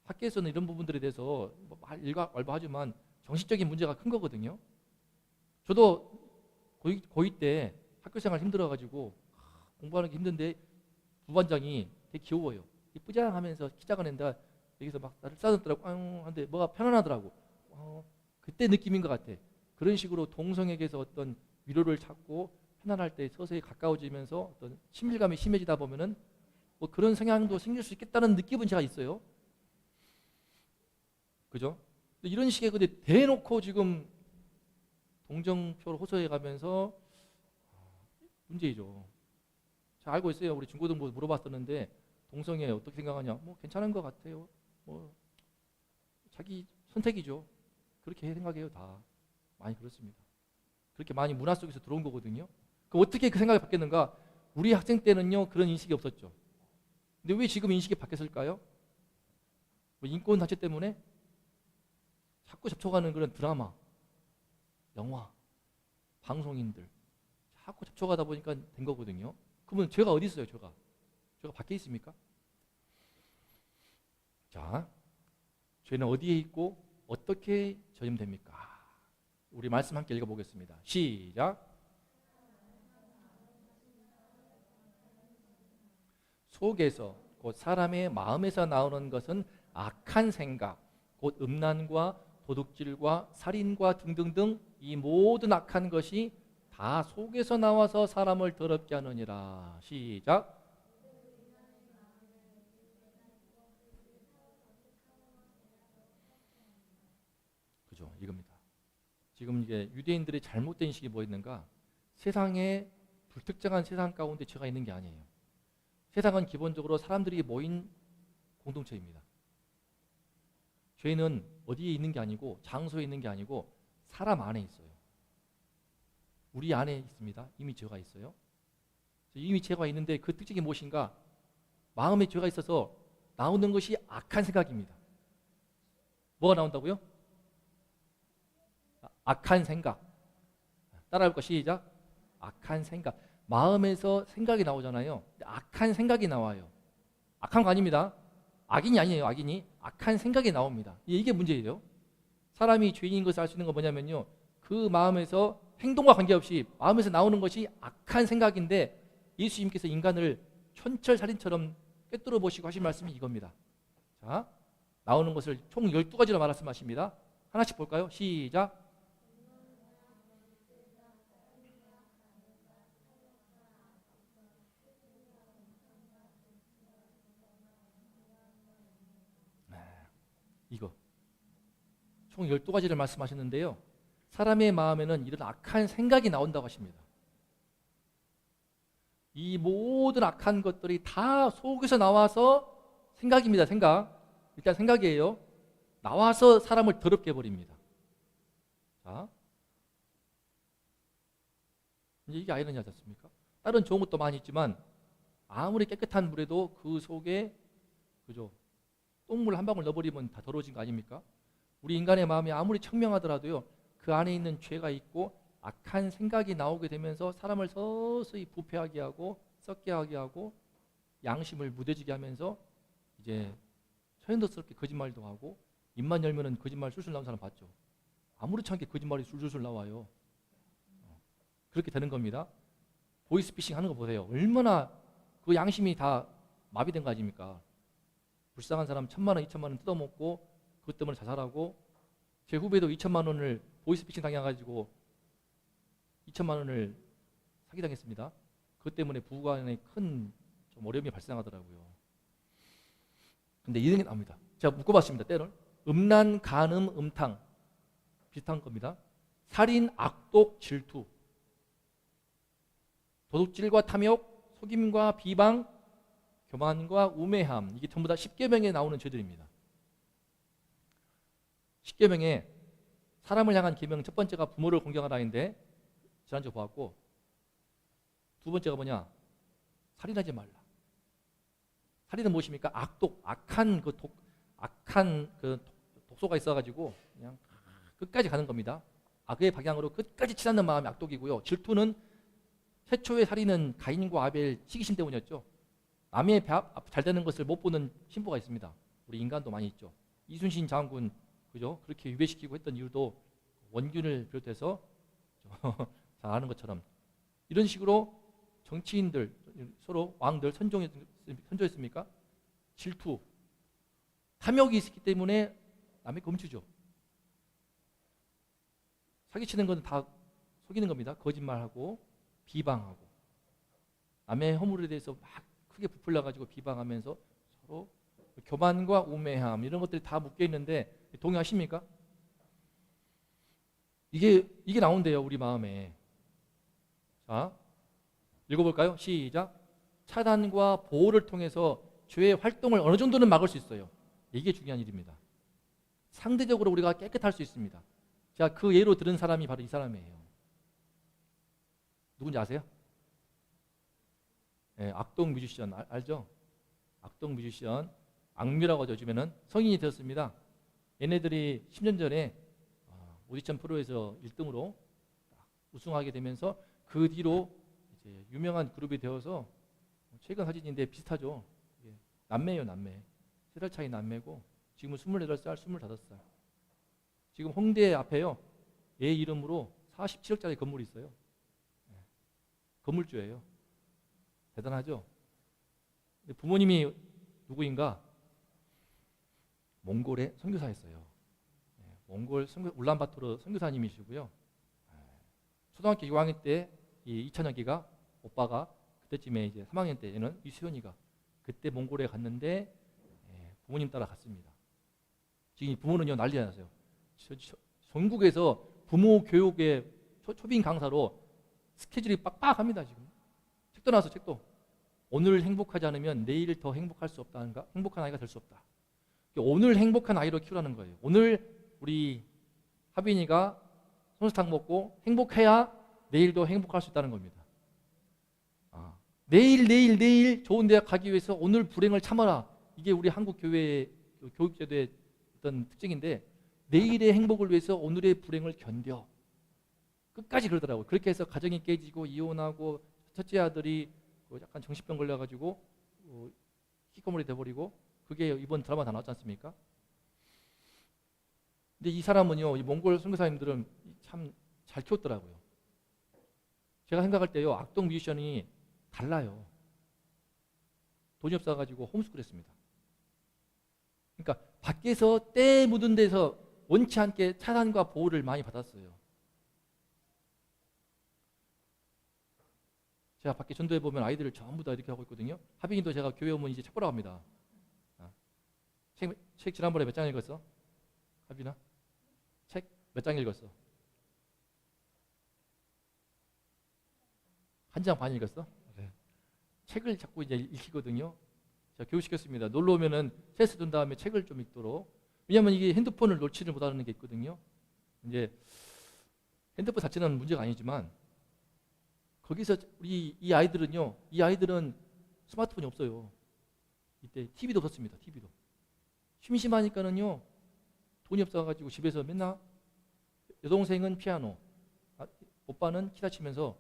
Speaker 1: 학교에서는 이런 부분들에 대해서 일괄하지만 정신적인 문제가 큰 거거든요. 저도 고2 때 학교 생활 힘들어가지고 공부하는 게 힘든데 부반장이 되게 귀여워요. 뿌장하면서 키 작은 애인데 여기서 막 나를 싸듬더라고. 한데 뭐가 편안하더라고. 그때 느낌인 것 같아. 그런 식으로 동성에게서 어떤 위로를 찾고 편안할 때 서서히 가까워지면서 어떤 친밀감이 심해지다 보면은 뭐 그런 성향도 생길 수 있겠다는 느낌은 제가 있어요. 그죠? 근데 이런 식의 근데 대놓고 지금 동정표를 호소해 가면서 문제이죠. 잘 알고 있어요. 우리 중고등부 물어봤었는데 동성애 어떻게 생각하냐? 뭐 괜찮은 것 같아요. 뭐 자기 선택이죠. 그렇게 생각해요 다. 많이 그렇습니다. 그렇게 많이 문화 속에서 들어온 거거든요. 그럼 어떻게 그 생각이 바뀌었는가? 우리 학생 때는요 그런 인식이 없었죠. 근데 왜 지금 인식이 바뀌었을까요? 뭐 인권 단체 때문에 자꾸 접촉하는 그런 드라마, 영화, 방송인들 자꾸 접촉하다 보니까 된 거거든요. 그러면 죄가 어디 있어요? 죄가 밖에 있습니까? 자, 죄는 어디에 있고 어떻게 전염됩니까? 우리 말씀 함께 읽어보겠습니다. 시작. 속에서 곧 사람의 마음에서 나오는 것은 악한 생각, 곧 음란과 도둑질과 살인과 등등등 이 모든 악한 것이 다 속에서 나와서 사람을 더럽게 하느니라. 시작. 그죠, 이겁니다. 지금 이게 유대인들의 잘못된 인식이 뭐였는가? 세상에 불특정한 세상 가운데 죄가 있는 게 아니에요. 세상은 기본적으로 사람들이 모인 공동체입니다. 죄는 어디에 있는 게 아니고 장소에 있는 게 아니고 사람 안에 있어요. 우리 안에 있습니다. 이미 죄가 있어요. 이미 죄가 있는데 그 특징이 무엇인가? 마음에 죄가 있어서 나오는 것이 악한 생각입니다. 뭐가 나온다고요? 악한 생각. 따라해볼까? 시작. 악한 생각. 마음에서 생각이 나오잖아요. 악한 생각이 나와요. 악한 거 아닙니다. 악인이 아니에요. 악인이. 악한 생각이 나옵니다. 이게 문제예요. 사람이 죄인인 것을 알 수 있는 건 뭐냐면요. 그 마음에서 행동과 관계없이 마음에서 나오는 것이 악한 생각인데 예수님께서 인간을 촌철살인처럼 꿰뚫어 보시고 하신 말씀이 이겁니다. 자, 나오는 것을 총 12가지로 말씀하십니다. 하나씩 볼까요? 시작. 이거 총 12가지를 말씀하셨는데요. 사람의 마음에는 이런 악한 생각이 나온다고 하십니다. 이 모든 악한 것들이 다 속에서 나와서 생각입니다. 생각. 일단 생각이에요. 나와서 사람을 더럽게 해버립니다. 자, 이제 이게 아이러니하지 않습니까? 다른 좋은 것도 많이 있지만 아무리 깨끗한 물에도 그 속에 그죠? 똥물 한 방울 넣어버리면 다 더러워진 거 아닙니까? 우리 인간의 마음이 아무리 청명하더라도요. 그 안에 있는 죄가 있고 악한 생각이 나오게 되면서 사람을 서서히 부패하게 하고 썩게 하게 하고 양심을 무뎌지게 하면서 이제 천연덕스럽게 거짓말도 하고 입만 열면은 거짓말 술술 나오는 사람 봤죠? 아무렇지 않게 거짓말이 술술 나와요. 그렇게 되는 겁니다. 보이스피싱 하는 거 보세요. 얼마나 그 양심이 다 마비된 거 아닙니까? 불쌍한 사람 1,000만 원, 2,000만 원 뜯어먹고 그것 때문에 자살하고, 제 후배도 2,000만 원을 보이스피싱 당해가지고 2,000만 원을 사기당했습니다. 그것 때문에 부부간에 큰 좀 어려움이 발생하더라고요. 근데 이런 게 나옵니다. 제가 묶어봤습니다. 때를 음란, 간음, 음탕 비슷한 겁니다. 살인, 악독, 질투, 도둑질과 탐욕, 속임과 비방, 교만과 우매함, 이게 전부 다 십계명에 나오는 죄들입니다. 십계명에 사람을 향한 계명 첫 번째가 부모를 공경하라인데 지난주 보았고, 두 번째가 뭐냐? 살인하지 말라. 살인은 무엇입니까? 악독, 악한 그 독소가 있어가지고 그냥 끝까지 가는 겁니다. 악의 방향으로 끝까지 치닫는 마음이 악독이고요. 질투는 최초의 살인은 가인과 아벨 시기심 때문이었죠. 남의 잘 되는 것을 못 보는 심보가 있습니다. 우리 인간도 많이 있죠. 이순신 장군 그죠? 그렇게 유배시키고 했던 이유도 원균을 비롯해서 잘 아는 것처럼 이런 식으로 정치인들 서로 왕들 선조했습니까? 질투, 탐욕이 있기 때문에 남의 검추죠. 사기치는 건 다 속이는 겁니다. 거짓말하고 비방하고 남의 허물에 대해서 막 크게 부풀려가지고 비방하면서 서로 교만과 우매함 이런 것들이 다 묶여 있는데 동의하십니까? 이게 나온대요, 우리 마음에. 자, 읽어볼까요? 시작. 차단과 보호를 통해서 죄의 활동을 어느 정도는 막을 수 있어요. 이게 중요한 일입니다. 상대적으로 우리가 깨끗할 수 있습니다. 자, 그 예로 들은 사람이 바로 이 사람이에요. 누군지 아세요? 네, 악동 뮤지션 알죠? 악동 뮤지션 악뮤라고 하죠. 요즘에는 성인이 되었습니다. 얘네들이 10년 전에 오디션 프로에서 1등으로 우승하게 되면서 그 뒤로 이제 유명한 그룹이 되어서 최근 사진인데 비슷하죠. 남매예요, 남매. 3살 차이 남매고 지금은 28살, 25살. 지금 홍대 앞에요. 얘 이름으로 47억짜리 건물이 있어요. 건물주예요. 대단하죠? 부모님이 누구인가? 몽골의 선교사였어요. 몽골 울란바토르 선교사님이시고요. 초등학교 6학년 때 이 이찬혁이가 오빠가 그때쯤에 이제 3학년 때에는 이수연이가 그때 몽골에 갔는데 부모님 따라 갔습니다. 지금 부모는요 난리가 났어요. 전국에서 부모 교육의 초빙 강사로 스케줄이 빡빡합니다. 지금 책도 나와서 책도 오늘 행복하지 않으면 내일 더 행복할 수 없다는가? 행복한 아이가 될 수 없다. 오늘 행복한 아이로 키우라는 거예요. 오늘 우리 하빈이가 솜사탕 먹고 행복해야 내일도 행복할 수 있다는 겁니다. 내일 좋은 대학 가기 위해서 오늘 불행을 참아라. 이게 우리 한국 교회의 교육제도의 어떤 특징인데 내일의 행복을 위해서 오늘의 불행을 견뎌. 끝까지 그러더라고요. 그렇게 해서 가정이 깨지고 이혼하고 첫째 아들이 약간 정신병 걸려가지고 희꺼머리 돼버리고 그게 이번 드라마 다 나왔지 않습니까? 근데 이 사람은요, 이 몽골 선교사님들은 참 잘 키웠더라고요. 제가 생각할 때요, 악동 뮤지션이 달라요. 돈이 없어가지고 홈스쿨 했습니다. 그러니까 밖에서 때 묻은 데서 원치 않게 차단과 보호를 많이 받았어요. 제가 밖에 전도해 보면 아이들을 전부 다 이렇게 하고 있거든요. 하빈이도 제가 교회 오면 이제 책 보러 갑니다. 책 지난번에 몇 장 읽었어? 하빈아? 책 몇 장 읽었어? 1장 반 읽었어? 네. 책을 자꾸 이제 읽히거든요. 제가 교육시켰습니다. 놀러 오면은 테스트 둔 다음에 책을 좀 읽도록. 왜냐하면 이게 핸드폰을 놓지를 못하는 게 있거든요. 이제 핸드폰 자체는 문제가 아니지만 거기서 이 아이들은 스마트폰이 없어요. 이때 TV도 없었습니다. TV도. 심심하니까는요, 돈이 없어가지고 집에서 맨날 여동생은 피아노, 오빠는 기타 치면서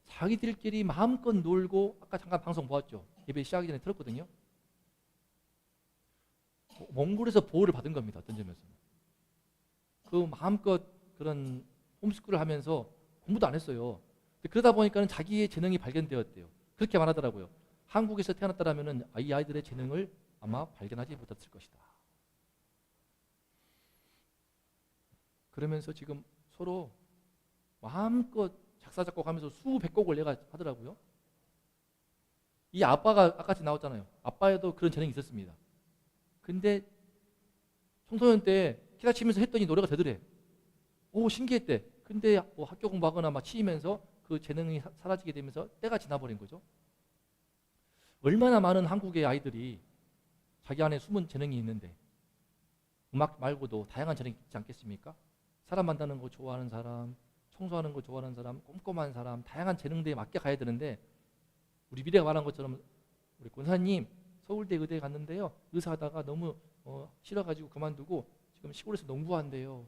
Speaker 1: 자기들끼리 마음껏 놀고, 아까 잠깐 방송 보았죠. 예배 시작하기 전에 들었거든요. 몽골에서 보호를 받은 겁니다. 어떤 점에서는. 그 마음껏 그런 홈스쿨을 하면서 공부도 안 했어요. 그러다 보니까는 자기의 재능이 발견되었대요. 그렇게 말하더라고요. 한국에서 태어났다라면은 이 아이들의 재능을 아마 발견하지 못했을 것이다. 그러면서 지금 서로 마음껏 작사 작곡하면서 수백 곡을 내가 하더라고요. 이 아빠가 아까 나왔잖아요. 아빠에도 그런 재능이 있었습니다. 근데 청소년 때 기타 치면서 했더니 노래가 되더래. 오, 신기했대. 근데 학교 공부하거나 막 치면서 그 재능이 사라지게 되면서 때가 지나버린 거죠. 얼마나 많은 한국의 아이들이 자기 안에 숨은 재능이 있는데 음악 말고도 다양한 재능이 있지 않겠습니까? 사람 만나는 거 좋아하는 사람, 청소하는 거 좋아하는 사람, 꼼꼼한 사람, 다양한 재능들에 맞게 가야 되는데 우리 미래가 말한 것처럼 우리 권사님 서울대 의대에 갔는데요. 의사하다가 너무 싫어가지고 그만두고 지금 시골에서 농부한대요.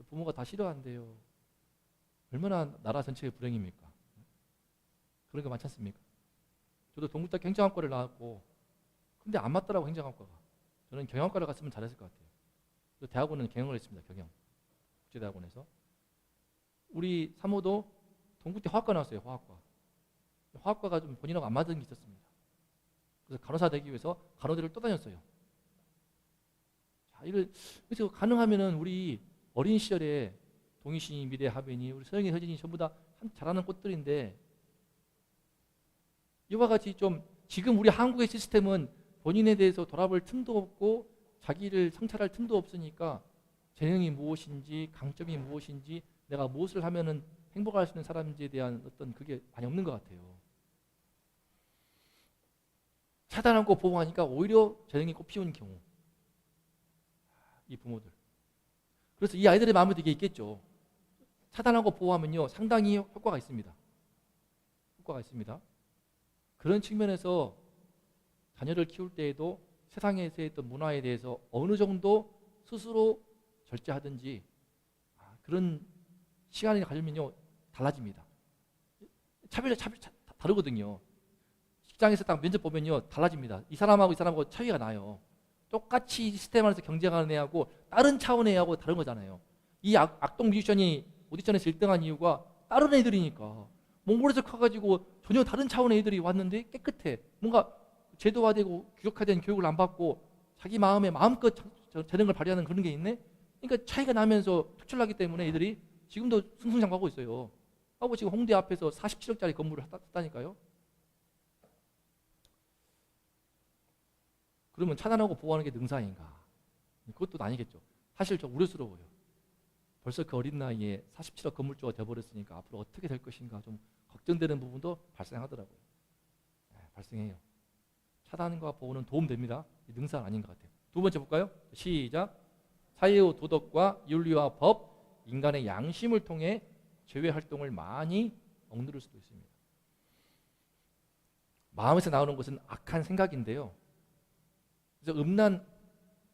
Speaker 1: 부모가 다 싫어한대요. 얼마나 나라 전체의 불행입니까? 그런 거 많지 않습니까? 저도 동국대학교 행정학과를 나왔고 근데 안 맞더라고 행정학과가. 저는 경영학과를 갔으면 잘했을 것 같아요. 대학원은 경영을 했습니다. 경영. 국제대학원에서. 우리 사모도 동국대 화학과 나왔어요. 화학과. 화학과가 좀 본인하고 안 맞은 게 있었습니다. 그래서 간호사 되기 위해서 간호대를 또 다녔어요. 자, 그래서 가능하면은 우리 어린 시절에 동희신이, 미래 하빈이, 우리 서영이, 서진이 전부 다 잘하는 꽃들인데 이와 같이 좀 지금 우리 한국의 시스템은 본인에 대해서 돌아볼 틈도 없고 자기를 성찰할 틈도 없으니까 재능이 무엇인지 강점이 무엇인지 내가 무엇을 하면은 행복할 수 있는 사람인지에 대한 어떤 그게 많이 없는 것 같아요. 차단하고 보호하니까 오히려 재능이 꽃피우는 경우. 이 부모들. 그래서 이 아이들의 마음에도 이게 있겠죠. 차단하고 보호하면요 상당히 효과가 있습니다. 효과가 있습니다. 그런 측면에서 자녀를 키울 때에도 세상에서의 어떤 문화에 대해서 어느 정도 스스로 절제하든지 그런 시간이 가지면요 달라집니다. 차별 다르거든요. 직장에서 딱 면접 보면요 달라집니다. 이 사람하고 이 사람하고 차이가 나요. 똑같이 시스템 안에서 경쟁하는 애하고 다른 차원의 애하고 다른 거잖아요. 이 악동 뮤지션이 오디션에서 1등한 이유가 다른 애들이니까. 몽골에서 커가지고 전혀 다른 차원의 애들이 왔는데 깨끗해. 뭔가 제도화되고 규격화된 교육을 안 받고 자기 마음에 마음껏 재능을 발휘하는 그런 게 있네. 그러니까 차이가 나면서 특출나기 때문에 애들이 지금도 승승장구하고 있어요. 하고 지금 홍대 앞에서 47억짜리 건물을 했다니까요. 그러면 차단하고 보호하는 게 능사인가? 그것도 아니겠죠. 사실 좀 우려스러워요. 벌써 그 어린 나이에 47억 건물주가 되어버렸으니까 앞으로 어떻게 될 것인가 좀 걱정되는 부분도 발생하더라고요. 네, 발생해요. 차단과 보호는 도움됩니다. 능사는 아닌 것 같아요. 두 번째 볼까요? 시작. 사회의 도덕과 윤리와 법, 인간의 양심을 통해 제외 활동을 많이 억누를 수도 있습니다. 마음에서 나오는 것은 악한 생각인데요. 그래서 음란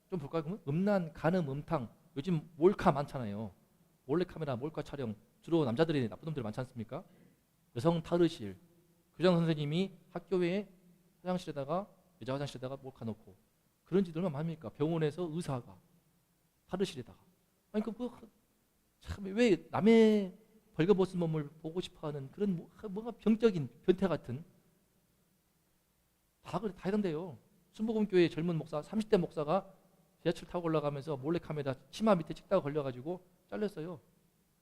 Speaker 1: 좀 볼까요? 그러면? 음란, 간음, 음탕 요즘 몰카 많잖아요. 몰래카메라, 몰카 촬영 주로 남자들이 나쁜 놈들 많지 않습니까? 여성 탈의실 교장 선생님이 학교 외에 화장실에다가 여자 화장실에다가 몰카 넣고 그런 짓 얼마나 많습니까? 병원에서 의사가 탈의실에다가 아니 참 왜 남의 벌거벗은 몸을 보고 싶어하는 그런 뭔가 병적인 변태 같은 다 이런데요. 순복음교회 젊은 목사 30대 목사가 지하철 타고 올라가면서 몰래카메라 치마 밑에 찍다가 걸려가지고 잘렸어요.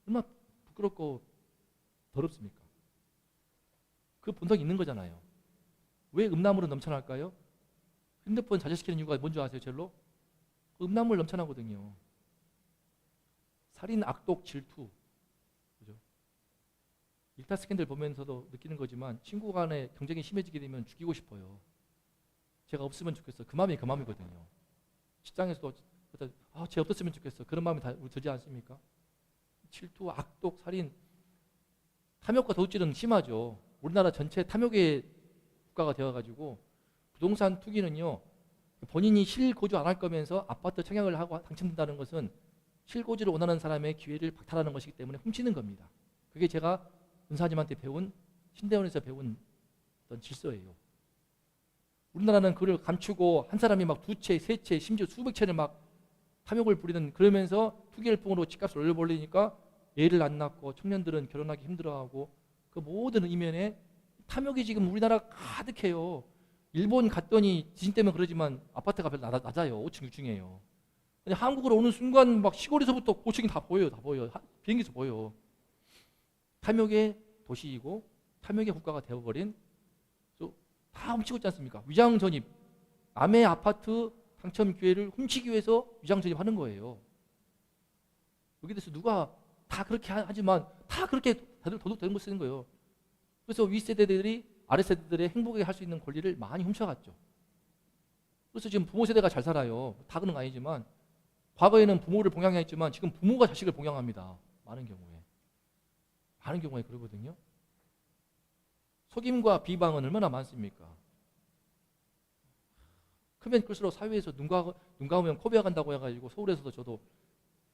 Speaker 1: 얼마나 부끄럽고 더럽습니까? 그 본성이 있는 거잖아요. 왜 음란물은 넘쳐날까요? 핸드폰 자제시키는 이유가 뭔지 아세요? 젤로? 음란물 넘쳐나거든요. 살인, 악독, 질투. 그죠? 일타 스캔들 보면서도 느끼는 거지만 친구 간에 경쟁이 심해지게 되면 죽이고 싶어요. 제가 없으면 좋겠어. 그 마음이 그 마음이거든요. 직장에서도 쟤 없었으면 좋겠어. 그런 마음이 다 들지 않습니까? 질투, 악독, 살인, 탐욕과 도둑질은 심하죠. 우리나라 전체 탐욕의 국가가 되어가지고 부동산 투기는요. 본인이 실거주 안 할 거면서 아파트 청약을 하고 당첨된다는 것은 실거주를 원하는 사람의 기회를 박탈하는 것이기 때문에 훔치는 겁니다. 그게 제가 은사님한테 배운 신대원에서 배운 어떤 질서예요. 우리나라는 그걸 감추고 한 사람이 막 2채, 3채, 심지어 수백 채를 막 탐욕을 부리는 그러면서 투기열풍으로 집값을 올려버리니까 애를 안 낳고 청년들은 결혼하기 힘들어하고 그 모든 이면에 탐욕이 지금 우리나라 가득해요. 일본 갔더니 지진 때문에 그러지만 아파트가 별로 낮아요. 5층, 6층이에요. 근데 한국으로 오는 순간 막 시골에서부터 고층이 다 보여요. 다 보여요. 비행기에서 보여요. 탐욕의 도시이고 탐욕의 국가가 되어버린 다 훔치고 있지 않습니까? 위장 전입, 남의 아파트 당첨 기회를 훔치기 위해서 위장 전입하는 거예요. 여기 대해서 누가 다 그렇게 하지만 다 그렇게 다들 도둑되는 거 쓰는 거예요. 그래서 윗세대들이 아랫세대들의 행복하게 할 수 있는 권리를 많이 훔쳐갔죠. 그래서 지금 부모 세대가 잘 살아요. 다 그런 거 아니지만 과거에는 부모를 봉양했지만 지금 부모가 자식을 봉양합니다. 많은 경우에 그러거든요. 속임과 비방은 얼마나 많습니까? 크면 클수록 사회에서 눈 감으면 코베어 간다고 해가지고 서울에서도 저도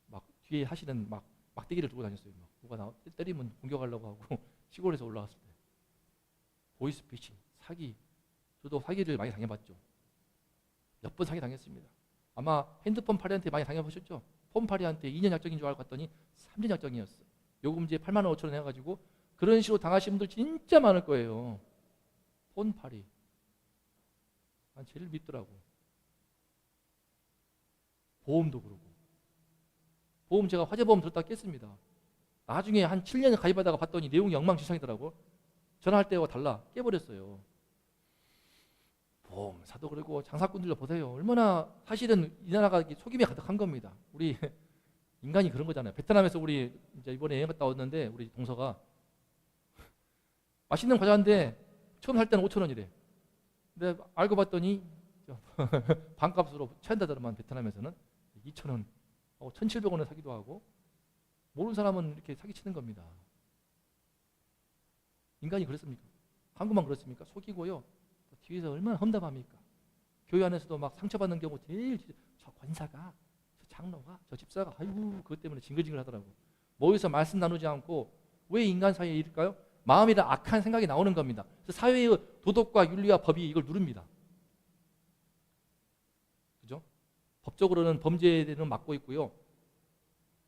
Speaker 1: 막 뒤에 하시는 막 막대기를 들고 다녔어요. 막 누가 나 때리면 공격하려고 하고 시골에서 올라갔을 때 보이스피싱, 사기, 저도 사기를 많이 당해봤죠. 몇 번 사기 당했습니다. 아마 핸드폰 파리한테 많이 당해보셨죠? 폰 파리한테 2년 약정인 줄 알고 갔더니 3년 약정이었어. 요금제 8만 원 5천 원 해가지고 그런 식으로 당하신 분들 진짜 많을 거예요. 폰 파리. 난 제일 믿더라고. 보험도 그러고. 보험 제가 화재보험 들었다 깼습니다. 나중에 한 7년 가입하다가 봤더니 내용이 엉망진창이더라고. 전화할 때와 달라. 깨버렸어요. 보험사도 그러고 장사꾼들로 보세요. 얼마나 사실은 이 나라가 속임이 가득한 겁니다. 우리 인간이 그런 거잖아요. 베트남에서 우리 이제 이번에 여행 갔다 왔는데 우리 동서가 맛있는 과자인데 처음 살 때는 5천 원이래. 근데 알고 봤더니 반값으로 취한다더만 베트남에서는 2천 원, 1,700원에 사기도 하고 모르는 사람은 이렇게 사기치는 겁니다. 인간이 그렇습니까? 한국만 그렇습니까? 속이고요. 뒤에서 얼마나 험담합니까? 교회 안에서도 막 상처받는 경우 제일 저 권사가, 저 장로가, 저 집사가 아이고 그것 때문에 징글징글 하더라고. 모여서 말씀 나누지 않고 왜 인간 사이에 이럴까요? 마음이라 악한 생각이 나오는 겁니다. 그래서 사회의 도덕과 윤리와 법이 이걸 누릅니다. 그죠? 법적으로는 범죄는 막고 있고요.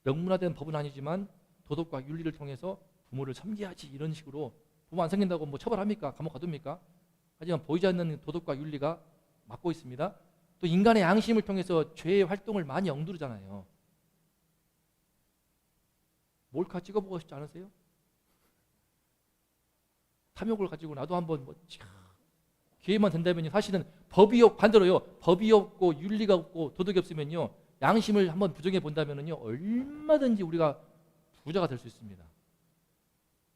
Speaker 1: 명문화된 법은 아니지만 도덕과 윤리를 통해서 부모를 섬겨야지 이런 식으로 부모 안 섬긴다고 뭐 처벌합니까? 감옥 가둡니까? 하지만 보이지 않는 도덕과 윤리가 막고 있습니다. 또 인간의 양심을 통해서 죄의 활동을 많이 억누르잖아요. 몰카 찍어보고 싶지 않으세요? 탐욕을 가지고 나도 한번 기회만 된다면요. 사실은 법이 반대로요. 법이 없고 윤리가 없고 도덕이 없으면요. 양심을 한번 부정해 본다면요. 얼마든지 우리가 부자가 될 수 있습니다.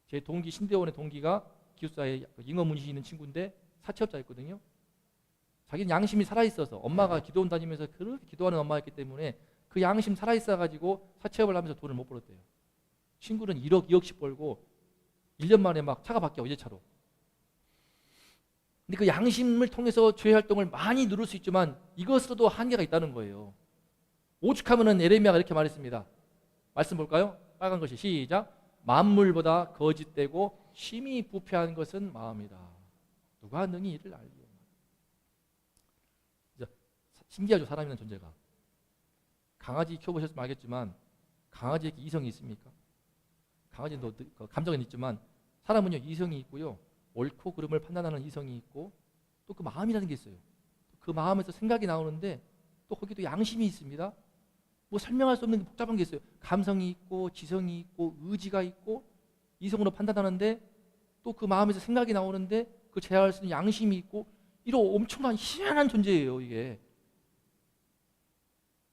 Speaker 1: 제 동기 신대원의 동기가 기숙사에 잉어문시 있는 친구인데 사채업자였거든요. 자기는 양심이 살아있어서 엄마가 기도원 다니면서 그렇게 기도하는 엄마였기 때문에 그 양심 살아있어가지고 사채업을 하면서 돈을 못 벌었대요. 친구는 1억, 2억씩 벌고 1년 만에 막 차가 바뀌어 외제차로. 근데 그 양심을 통해서 죄 활동을 많이 누를 수 있지만 이것으로도 한계가 있다는 거예요. 오죽하면은 에레미야가 이렇게 말했습니다. 말씀 볼까요? 빨간 것이 시작. 만물보다 거짓되고 심히 부패한 것은 마음이다. 누가 능히 이를 알리오. 신기하죠, 사람이라는 존재가. 강아지 키워보셨으면 알겠지만 강아지에게 이성이 있습니까? 강아지도 감정은 있지만 사람은요 이성이 있고요. 옳고 그름을 판단하는 이성이 있고 또 그 마음이라는 게 있어요. 그 마음에서 생각이 나오는데 또 거기도 양심이 있습니다. 뭐 설명할 수 없는 복잡한 게 있어요. 감성이 있고 지성이 있고 의지가 있고 이성으로 판단하는데 또 그 마음에서 생각이 나오는데 그 제어할 수 있는 양심이 있고 이런 엄청난 희한한 존재예요. 이게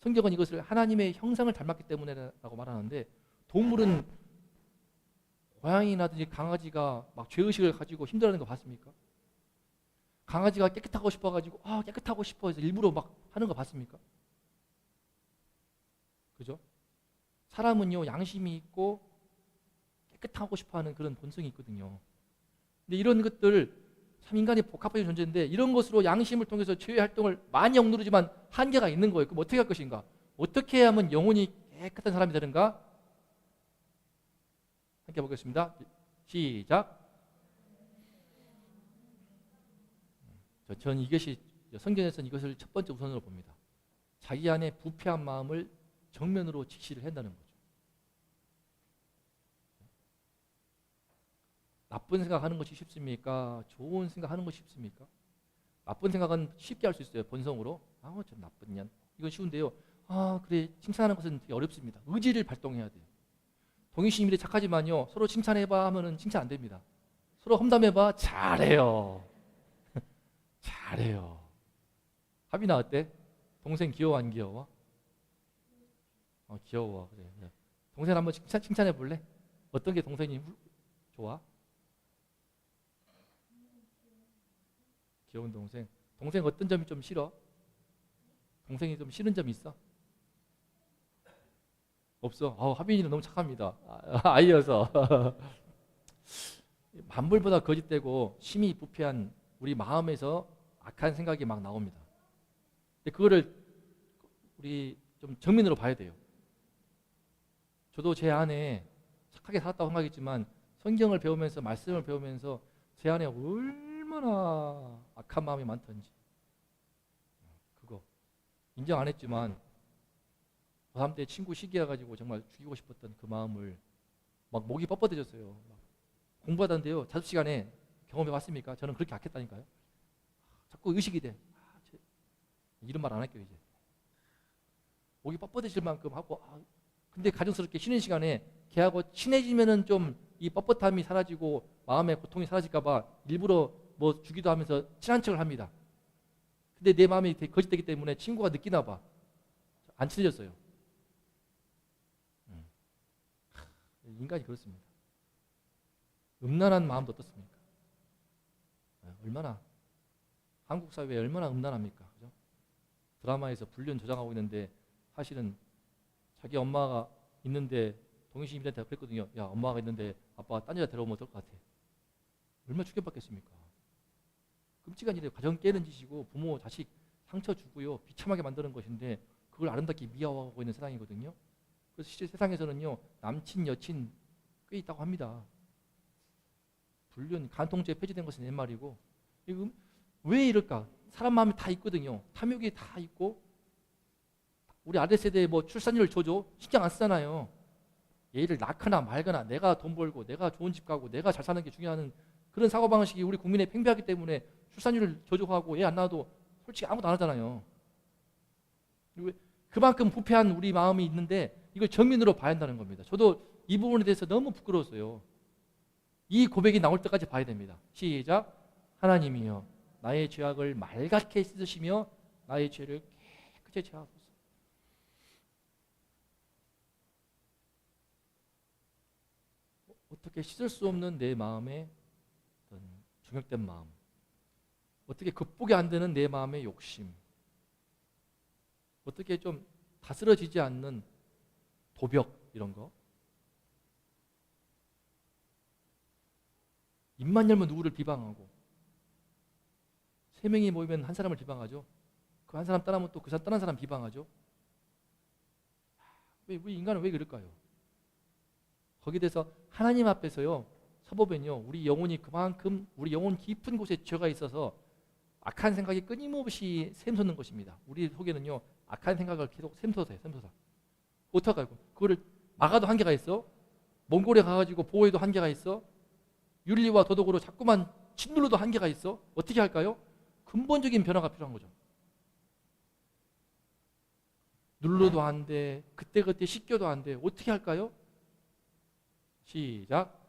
Speaker 1: 성경은 이것을 하나님의 형상을 닮았기 때문에라고 말하는데 동물은 고양이나든지 강아지가 막 죄의식을 가지고 힘들어하는 거 봤습니까? 강아지가 깨끗하고 싶어가지고 깨끗하고 싶어 해서 일부러 막 하는 거 봤습니까? 그죠? 사람은요 양심이 있고 깨끗하고 싶어하는 그런 본성이 있거든요. 근데 이런 것들 참 인간이 복합적인 존재인데 이런 것으로 양심을 통해서 죄의 활동을 많이 억누르지만 한계가 있는 거예요. 그럼 어떻게 할 것인가? 어떻게 하면 영혼이 깨끗한 사람이 되는가? 함께 보겠습니다. 시작. 저는 이것이 성경에서는 이것을 첫 번째 우선으로 봅니다. 자기 안에 부패한 마음을 정면으로 직시를 한다는 거죠. 나쁜 생각하는 것이 쉽습니까? 좋은 생각하는 것이 쉽습니까? 나쁜 생각은 쉽게 할 수 있어요. 본성으로. 저 나쁜 년. 이건 쉬운데요. 그래. 칭찬하는 것은 되게 어렵습니다. 의지를 발동해야 돼요. 동의심이 착하지만요. 서로 칭찬해봐 하면은 칭찬 안 됩니다. 서로 험담해봐. 잘해요. 잘해요. 하빈아 어때? 동생 귀여워 안 귀여워? 귀여워. 그래. 동생 한번 칭찬해 볼래? 어떤 게 동생이 좋아? 귀여운 동생. 동생 어떤 점이 좀 싫어? 동생이 좀 싫은 점이 있어? 없어. 하빈이는 너무 착합니다. 아이여서. 만물보다 거짓되고 심히 부패한 우리 마음에서 악한 생각이 막 나옵니다. 근데 그거를 우리 좀 정면으로 봐야 돼요. 저도 제 안에 착하게 살았다고 생각했지만 성경을 배우면서 말씀을 배우면서 제 안에 얼마나 악한 마음이 많던지 그거 인정 안 했지만 고3 때 친구 시기해가지고 정말 죽이고 싶었던 그 마음을 막 목이 뻣뻣해졌어요. 막 공부하던데요. 자습 시간에 경험해 봤습니까? 저는 그렇게 악했다니까요. 자꾸 의식이 돼. 이런 말 안 할게요 이제. 목이 뻣뻣해질 만큼 하고 근데 가정스럽게 쉬는 시간에 걔하고 친해지면은 좀 이 뻣뻣함이 사라지고 마음의 고통이 사라질까봐 일부러 뭐 주기도 하면서 친한 척을 합니다. 근데 내 마음이 되게 거짓되기 때문에 친구가 느끼나 봐. 안 친해졌어요. 인간이 그렇습니다. 음란한 마음도 어떻습니까? 얼마나 한국 사회에 얼마나 음란합니까? 그죠? 드라마에서 불륜 조장하고 있는데 사실은 자기 엄마가 있는데 동의시민한테 그랬거든요. 야, 엄마가 있는데 아빠가 딴 여자 데려오면 어떨 것 같아? 얼마나 충격받겠습니까? 끔찍한 일에 가정 깨는 짓이고 부모, 자식 상처 주고요. 비참하게 만드는 것인데 그걸 아름답게 미화하고 있는 세상이거든요. 그래서 실제 세상에서는요. 남친, 여친 꽤 있다고 합니다. 불륜, 간통죄 폐지된 것은 옛말이고 왜 이럴까? 사람 마음이 다 있거든요. 탐욕이 다 있고 우리 아래 세대에 뭐 출산율 저조 신경 안 쓰잖아요. 얘를 낳거나 말거나 내가 돈 벌고 내가 좋은 집 가고 내가 잘 사는 게 중요한 그런 사고방식이 우리 국민에 팽배하기 때문에 출산율을 저조하고 애 안 낳아도 솔직히 아무도 안 하잖아요. 그만큼 부패한 우리 마음이 있는데 이걸 정면으로 봐야 한다는 겁니다. 저도 이 부분에 대해서 너무 부끄러웠어요. 이 고백이 나올 때까지 봐야 됩니다. 시작. 하나님이여 나의 죄악을 말갛게 씻으시며 나의 죄를 깨끗이 제하소서. 어떻게 씻을 수 없는 내 마음의 어떤 중역된 마음, 어떻게 극복이 안 되는 내 마음의 욕심, 어떻게 좀 다스려지지 않는 도벽 이런 거. 입만 열면 누구를 비방하고 3명이 모이면 한 사람을 비방하죠. 그 한 사람 떠나면 또 그 사람 떠난 사람 비방하죠. 왜 인간은 왜 그럴까요? 거기에 대해서 하나님 앞에서요. 서보면요. 우리 영혼이 그만큼 우리 영혼 깊은 곳에 죄가 있어서 악한 생각이 끊임없이 샘솟는 것입니다. 우리 속에는요. 악한 생각을 계속 샘솟아요. 어떡할까요? 그거를 막아도 한계가 있어. 몽골에 가가지고 보호해도 한계가 있어. 윤리와 도덕으로 자꾸만 짓눌러도 한계가 있어. 어떻게 할까요? 근본적인 변화가 필요한 거죠. 눌러도 안 돼. 그때그때 씻겨도 안 돼. 어떻게 할까요? 시작.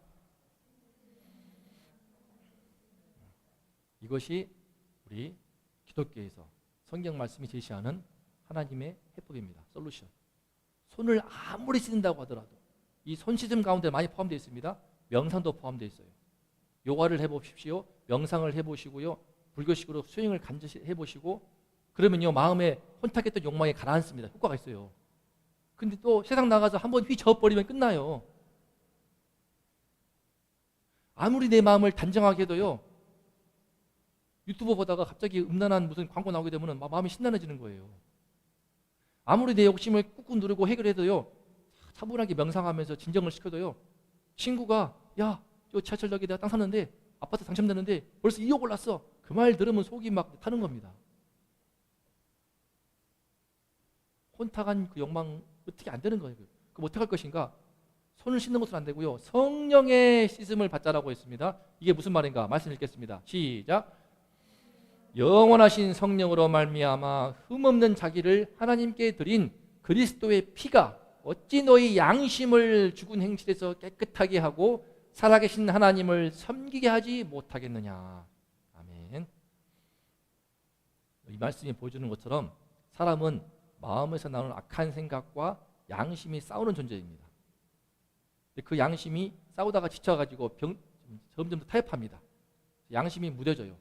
Speaker 1: 이것이 우리 기독교에서 성경 말씀이 제시하는 하나님의 해법입니다. 솔루션. 손을 아무리 씻는다고 하더라도 이 손 씻음 가운데 많이 포함되어 있습니다. 명상도 포함되어 있어요. 요가를 해보십시오. 명상을 해보시고요. 불교식으로 수행을 간절히 해보시고 그러면요. 마음에 혼탁했던 욕망이 가라앉습니다. 효과가 있어요. 근데 또 세상 나가서 한번 휘저어버리면 끝나요. 아무리 내 마음을 단정하게 해도요. 유튜브 보다가 갑자기 음란한 무슨 광고 나오게 되면 마음이 신나해지는 거예요. 아무리 내 욕심을 꾹꾹 누르고 해결해도요. 차분하게 명상하면서 진정을 시켜도요. 친구가 야, 저 지하철역에 내가 땅 샀는데 아파트 당첨됐는데 벌써 2억 올랐어. 그 말 들으면 속이 막 타는 겁니다. 혼탁한 그 욕망 어떻게 안 되는 거예요. 그럼 어떻게 할 것인가? 손을 씻는 것은 안 되고요. 성령의 씻음을 받자라고 했습니다. 이게 무슨 말인가? 말씀 읽겠습니다. 시작. 영원하신 성령으로 말미암아 흠없는 자기를 하나님께 드린 그리스도의 피가 어찌 너희 양심을 죽은 행실에서 깨끗하게 하고 살아계신 하나님을 섬기게 하지 못하겠느냐. 아멘. 이 말씀이 보여주는 것처럼 사람은 마음에서 나오는 악한 생각과 양심이 싸우는 존재입니다. 그 양심이 싸우다가 지쳐가지고 점점 더 타협합니다. 양심이 무뎌져요.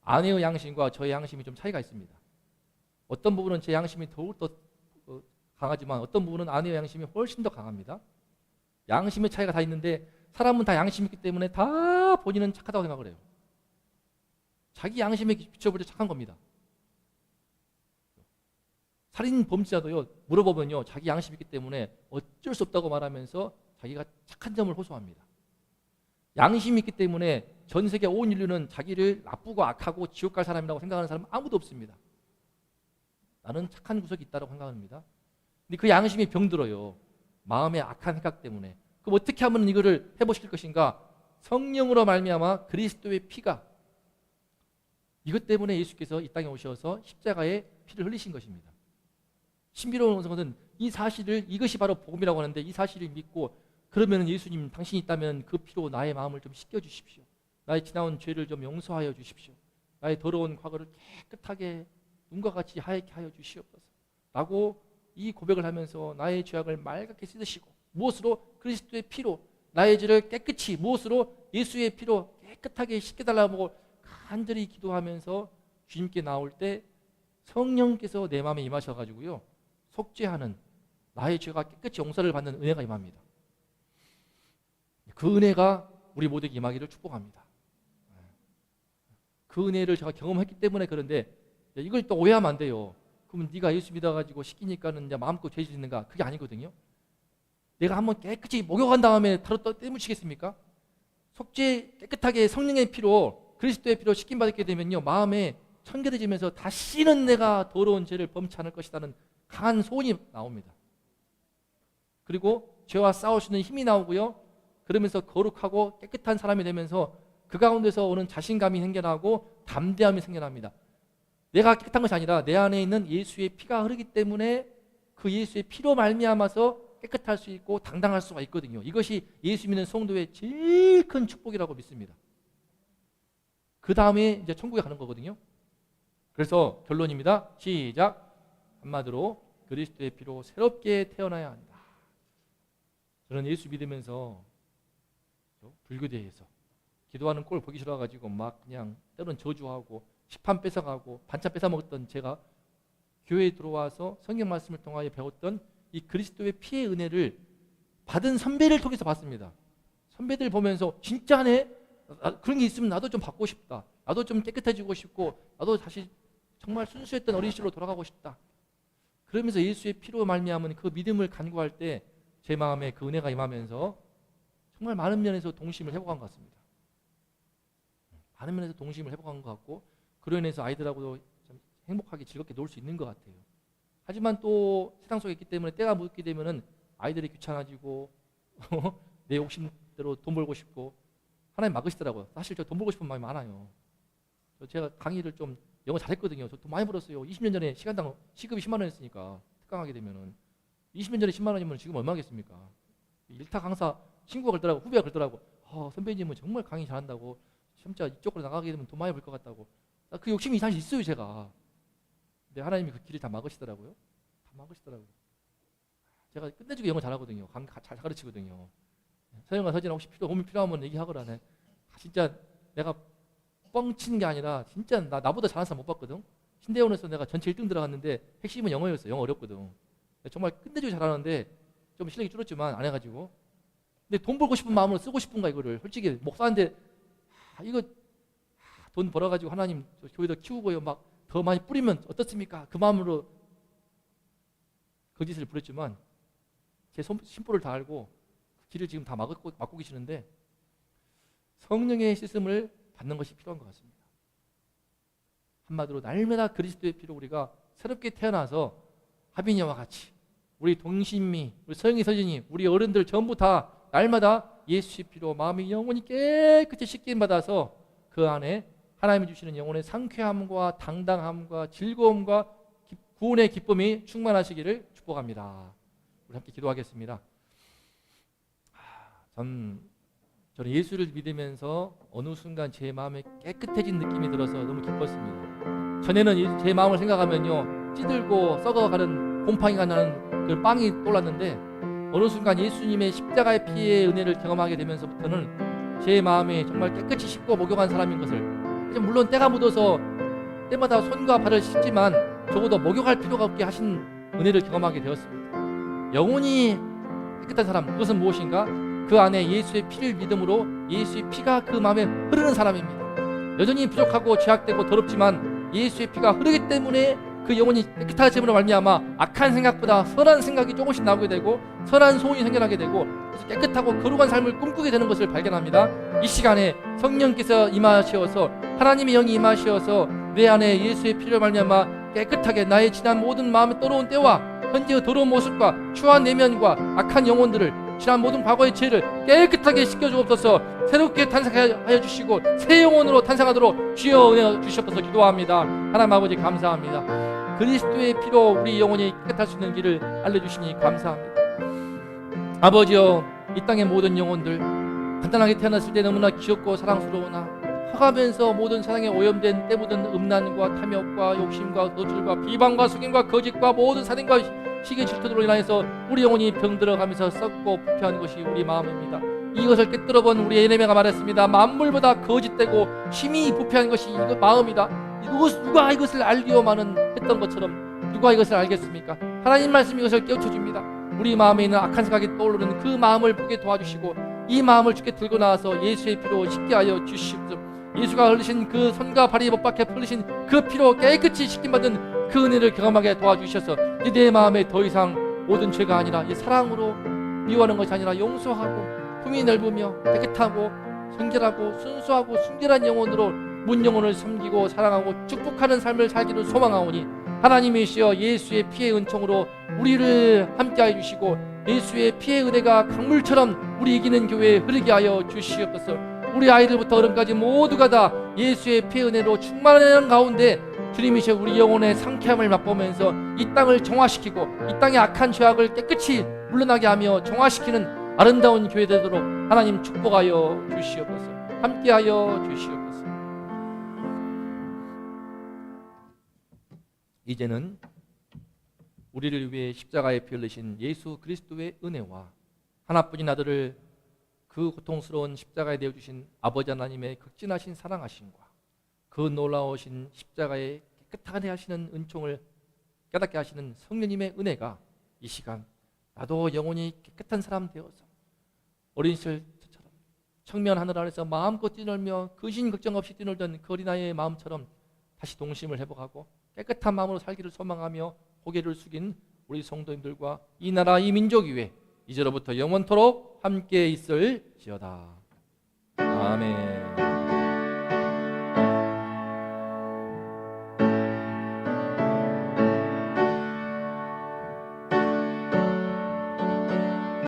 Speaker 1: 아내의 양심과 저의 양심이 좀 차이가 있습니다. 어떤 부분은 제 양심이 더욱더 강하지만 어떤 부분은 아내의 양심이 훨씬 더 강합니다. 양심의 차이가 다 있는데 사람은 다 양심이 있기 때문에 다 본인은 착하다고 생각을 해요. 자기 양심에 비춰볼 때 착한 겁니다. 살인 범죄자도요, 물어보면요, 자기 양심이 있기 때문에 어쩔 수 없다고 말하면서 자기가 착한 점을 호소합니다. 양심이 있기 때문에 전 세계 온 인류는 자기를 나쁘고 악하고 지옥 갈 사람이라고 생각하는 사람은 아무도 없습니다. 나는 착한 구석이 있다고 생각합니다. 근데 그 양심이 병들어요. 마음의 악한 생각 때문에. 그럼 어떻게 하면 이거를 회복시킬 것인가? 성령으로 말미암아 그리스도의 피가, 이것 때문에 예수께서 이 땅에 오셔서 십자가에 피를 흘리신 것입니다. 신비로운 것은 이 사실을, 이것이 바로 복음이라고 하는데 이 사실을 믿고, 그러면 예수님 당신이 있다면 그 피로 나의 마음을 좀 씻겨주십시오. 나의 지나온 죄를 좀 용서하여 주십시오. 나의 더러운 과거를 깨끗하게 눈과 같이 하얗게 하여 주시옵소서 라고 이 고백을 하면서 나의 죄악을 맑게 씻으시고, 무엇으로? 그리스도의 피로 나의 죄를 깨끗이, 무엇으로? 예수의 피로 깨끗하게 씻겨달라고 간절히 기도하면서 주님께 나올 때 성령께서 내 마음에 임하셔가지고요, 속죄하는, 나의 죄가 깨끗이 용서를 받는 은혜가 임합니다. 그 은혜가 우리 모두에게 임하기를 축복합니다. 그 은혜를 제가 경험했기 때문에 그런데 이걸 또 오해하면 안 돼요. 그러면 네가 예수 믿어가지고 시키니까는 이제 마음껏 죄 짓는가? 그게 아니거든요. 내가 한번 깨끗이 목욕한 다음에 바로 또 때묻히겠습니까? 속죄 깨끗하게 성령의 피로, 그리스도의 피로 씻김 받게 되면요, 마음에 청결해지면서 다시는 내가 더러운 죄를 범치 않을 것이라는 강한 소원이 나옵니다. 그리고 죄와 싸울 수 있는 힘이 나오고요, 그러면서 거룩하고 깨끗한 사람이 되면서 그 가운데서 오는 자신감이 생겨나고 담대함이 생겨납니다. 내가 깨끗한 것이 아니라 내 안에 있는 예수의 피가 흐르기 때문에 그 예수의 피로 말미암아서 깨끗할 수 있고 당당할 수가 있거든요. 이것이 예수 믿는 성도의 제일 큰 축복이라고 믿습니다. 그 다음에 이제 천국에 가는 거거든요. 그래서 결론입니다. 시작. 한마디로 그리스도의 피로 새롭게 태어나야 한다. 저는 예수 믿으면서 불교대에서 기도하는 꼴 보기 싫어가지고 막 그냥 때로는 저주하고 식판 뺏어가고 반찬 뺏어먹었던 제가 교회에 들어와서 성경 말씀을 통하여 배웠던 이 그리스도의 피의 은혜를 받은 선배를 통해서 봤습니다. 선배들 보면서 진짜네? 그런 게 있으면 나도 좀 받고 싶다. 나도 좀 깨끗해지고 싶고 나도 다시 정말 순수했던 어린 시절로 돌아가고 싶다. 그러면서 예수의 피로 말미암은 그 믿음을 간구할 때 제 마음에 그 은혜가 임하면서 정말 많은 면에서 동심을 회복한 것 같습니다. 많은 면에서 동심을 회복한 것 같고, 그로 인해서 아이들하고도 좀 행복하게 즐겁게 놀 수 있는 것 같아요. 하지만 또 세상 속에 있기 때문에 때가 묻게 되면은 아이들이 귀찮아지고 내 욕심대로 돈 벌고 싶고 하나님 막으시더라고요. 사실 저 돈 벌고 싶은 마음이 많아요. 제가 강의를 좀 영어 잘했거든요. 저 돈 많이 벌었어요. 20년 전에 시간당 시급이 10만 원이었으니까 특강하게 되면은 20년 전에 10만 원이면 지금 얼마겠습니까? 일타 강사 친구가 그러더라고, 후배가 그러더라고. 선배님은 정말 강의 잘한다고, 진짜 이쪽으로 나가게 되면 돈 많이 벌 것 같다고. 그 욕심이 사실 있어요, 제가. 근데 하나님이 그 길을 다 막으시더라고요. 다 막으시더라고요. 제가 끝내주고 영어 잘하거든요. 잘 가르치거든요. 서영아, 서진아, 혹시 도움이 필요하면 얘기하거라. 진짜 내가 뻥치는 게 아니라 진짜 나보다 잘하는 사람 못 봤거든. 신대원에서 내가 전체 1등 들어갔는데 핵심은 영어였어. 영어 어렵거든. 정말 끝내주고 잘하는데 좀 실력이 줄었지만 안 해가지고. 근데 돈 벌고 싶은 마음으로 쓰고 싶은가 이거를. 솔직히 목사인데 이거 돈 벌어가지고 하나님 교회도 키우고요 막 더 많이 뿌리면 어떻습니까? 그 마음으로 거짓을 부렸지만 제 심보를 다 알고 그 길을 지금 다 막고 계시는데 성령의 씻음을 받는 것이 필요한 것 같습니다. 한마디로 날마다 그리스도의 피로 우리가 새롭게 태어나서 하빈이와 같이 우리 동신미, 우리 서영이 서진이, 우리 어른들 전부 다 날마다 예수의 피로 마음이 영원히 깨끗이 씻김 받아서 그 안에 하나님이 주시는 영혼의 상쾌함과 당당함과 즐거움과 구원의 기쁨이 충만하시기를 축복합니다. 우리 함께 기도하겠습니다. 저는 예수를 믿으면서 어느 순간 제 마음에 깨끗해진 느낌이 들어서 너무 기뻤습니다. 전에는 제 마음을 생각하면요, 찌들고 썩어가는 곰팡이가 나는 그 빵이 떠올랐는데, 어느 순간 예수님의 십자가의 피의 은혜를 경험하게 되면서부터는 제 마음이 정말 깨끗이 씻고 목욕한 사람인 것을, 물론 때가 묻어서 때마다 손과 발을 씻지만 적어도 목욕할 필요가 없게 하신 은혜를 경험하게 되었습니다. 영혼이 깨끗한 사람, 그것은 무엇인가? 그 안에 예수의 피를 믿음으로 예수의 피가 그 마음에 흐르는 사람입니다. 여전히 부족하고 죄악되고 더럽지만 예수의 피가 흐르기 때문에 그 영혼이 깨끗해짐으로 말미암아 악한 생각보다 선한 생각이 조금씩 나오게 되고 선한 소원이 생겨나게 되고, 그래서 깨끗하고 거룩한 삶을 꿈꾸게 되는 것을 발견합니다. 이 시간에 성령께서 임하시어서, 하나님의 영이 임하시어서 내 안에 예수의 피를 말미암아 깨끗하게 나의 지난 모든 마음에 떠놓은 때와 현재의 더러운 모습과 추한 내면과 악한 영혼들을, 지난 모든 과거의 죄를 깨끗하게 씻겨주옵소서. 새롭게 탄생하여 주시고 새 영혼으로 탄생하도록 주여 은혜 주시옵소서 기도합니다. 하나님 아버지 감사합니다. 그리스도의 피로 우리 영혼이 깨끗할 수 있는 길을 알려주시니 감사합니다. 아버지여, 이 땅의 모든 영혼들 간단하게 태어났을 때 너무나 귀엽고 사랑스러우나 커가면서 모든 세상에 오염된 때 묻은 음란과 탐욕과 욕심과 노출과 비방과 속임과 거짓과 모든 살인과 시기 질투로 인하여서 우리 영혼이 병들어가면서 썩고 부패한 것이 우리 마음입니다. 이것을 깨뜨려본 우리 에레미야가 말했습니다. 만물보다 거짓되고 심히 부패한 것이 이거 마음이다. 누가 이것을 알기요마는 했던 것처럼 누가 이것을 알겠습니까? 하나님 말씀이 이것을 깨우쳐줍니다. 우리 마음에 있는 악한 생각이 떠오르는 그 마음을 보게 도와주시고 이 마음을 주께 들고 나와서 예수의 피로 씻게 하여 주시옵소서. 예수가 흘리신 그 손과 발이 못 박혀 흘리신 그 피로 깨끗이 씻김받은 그 은혜를 경험하게 도와주셔서 이제 내 마음에 더 이상 모든 죄가 아니라 이 사랑으로 미워하는 것이 아니라 용서하고 품이 넓으며 깨끗하고 순결하고 순수하고 순결한 영혼으로 문 영혼을 섬기고 사랑하고 축복하는 삶을 살기를 소망하오니, 하나님이시여 예수의 피의 은총으로 우리를 함께하여 주시고 예수의 피의 은혜가 강물처럼 우리 이기는 교회에 흐르게 하여 주시옵소서. 우리 아이들부터 어른까지 모두가 다 예수의 피의 은혜로 충만하는 가운데 주님이시여 우리 영혼의 상쾌함을 맛보면서 이 땅을 정화시키고 이 땅의 악한 죄악을 깨끗이 물러나게 하며 정화시키는 아름다운 교회 되도록 하나님 축복하여 주시옵소서. 함께하여 주시옵소서. 이제는 우리를 위해 십자가에 피 흘리신 예수 그리스도의 은혜와 하나뿐인 아들을 그 고통스러운 십자가에 내어주신 아버지 하나님의 극진하신 사랑하심과 그 놀라우신 십자가의 깨끗하게 하시는 은총을 깨닫게 하시는 성령님의 은혜가 이 시간 나도 영혼이 깨끗한 사람 되어서 어린 시절처럼 청면 하늘 아래서 마음껏 뛰놀며 근심 걱정 없이 뛰놀던 그 어린아이의 마음처럼 다시 동심을 회복하고 깨끗한 마음으로 살기를 소망하며 고개를 숙인 우리 성도님들과 이 나라 이 민족 위에 이제로부터 영원토록 함께 있을지어다. 아멘.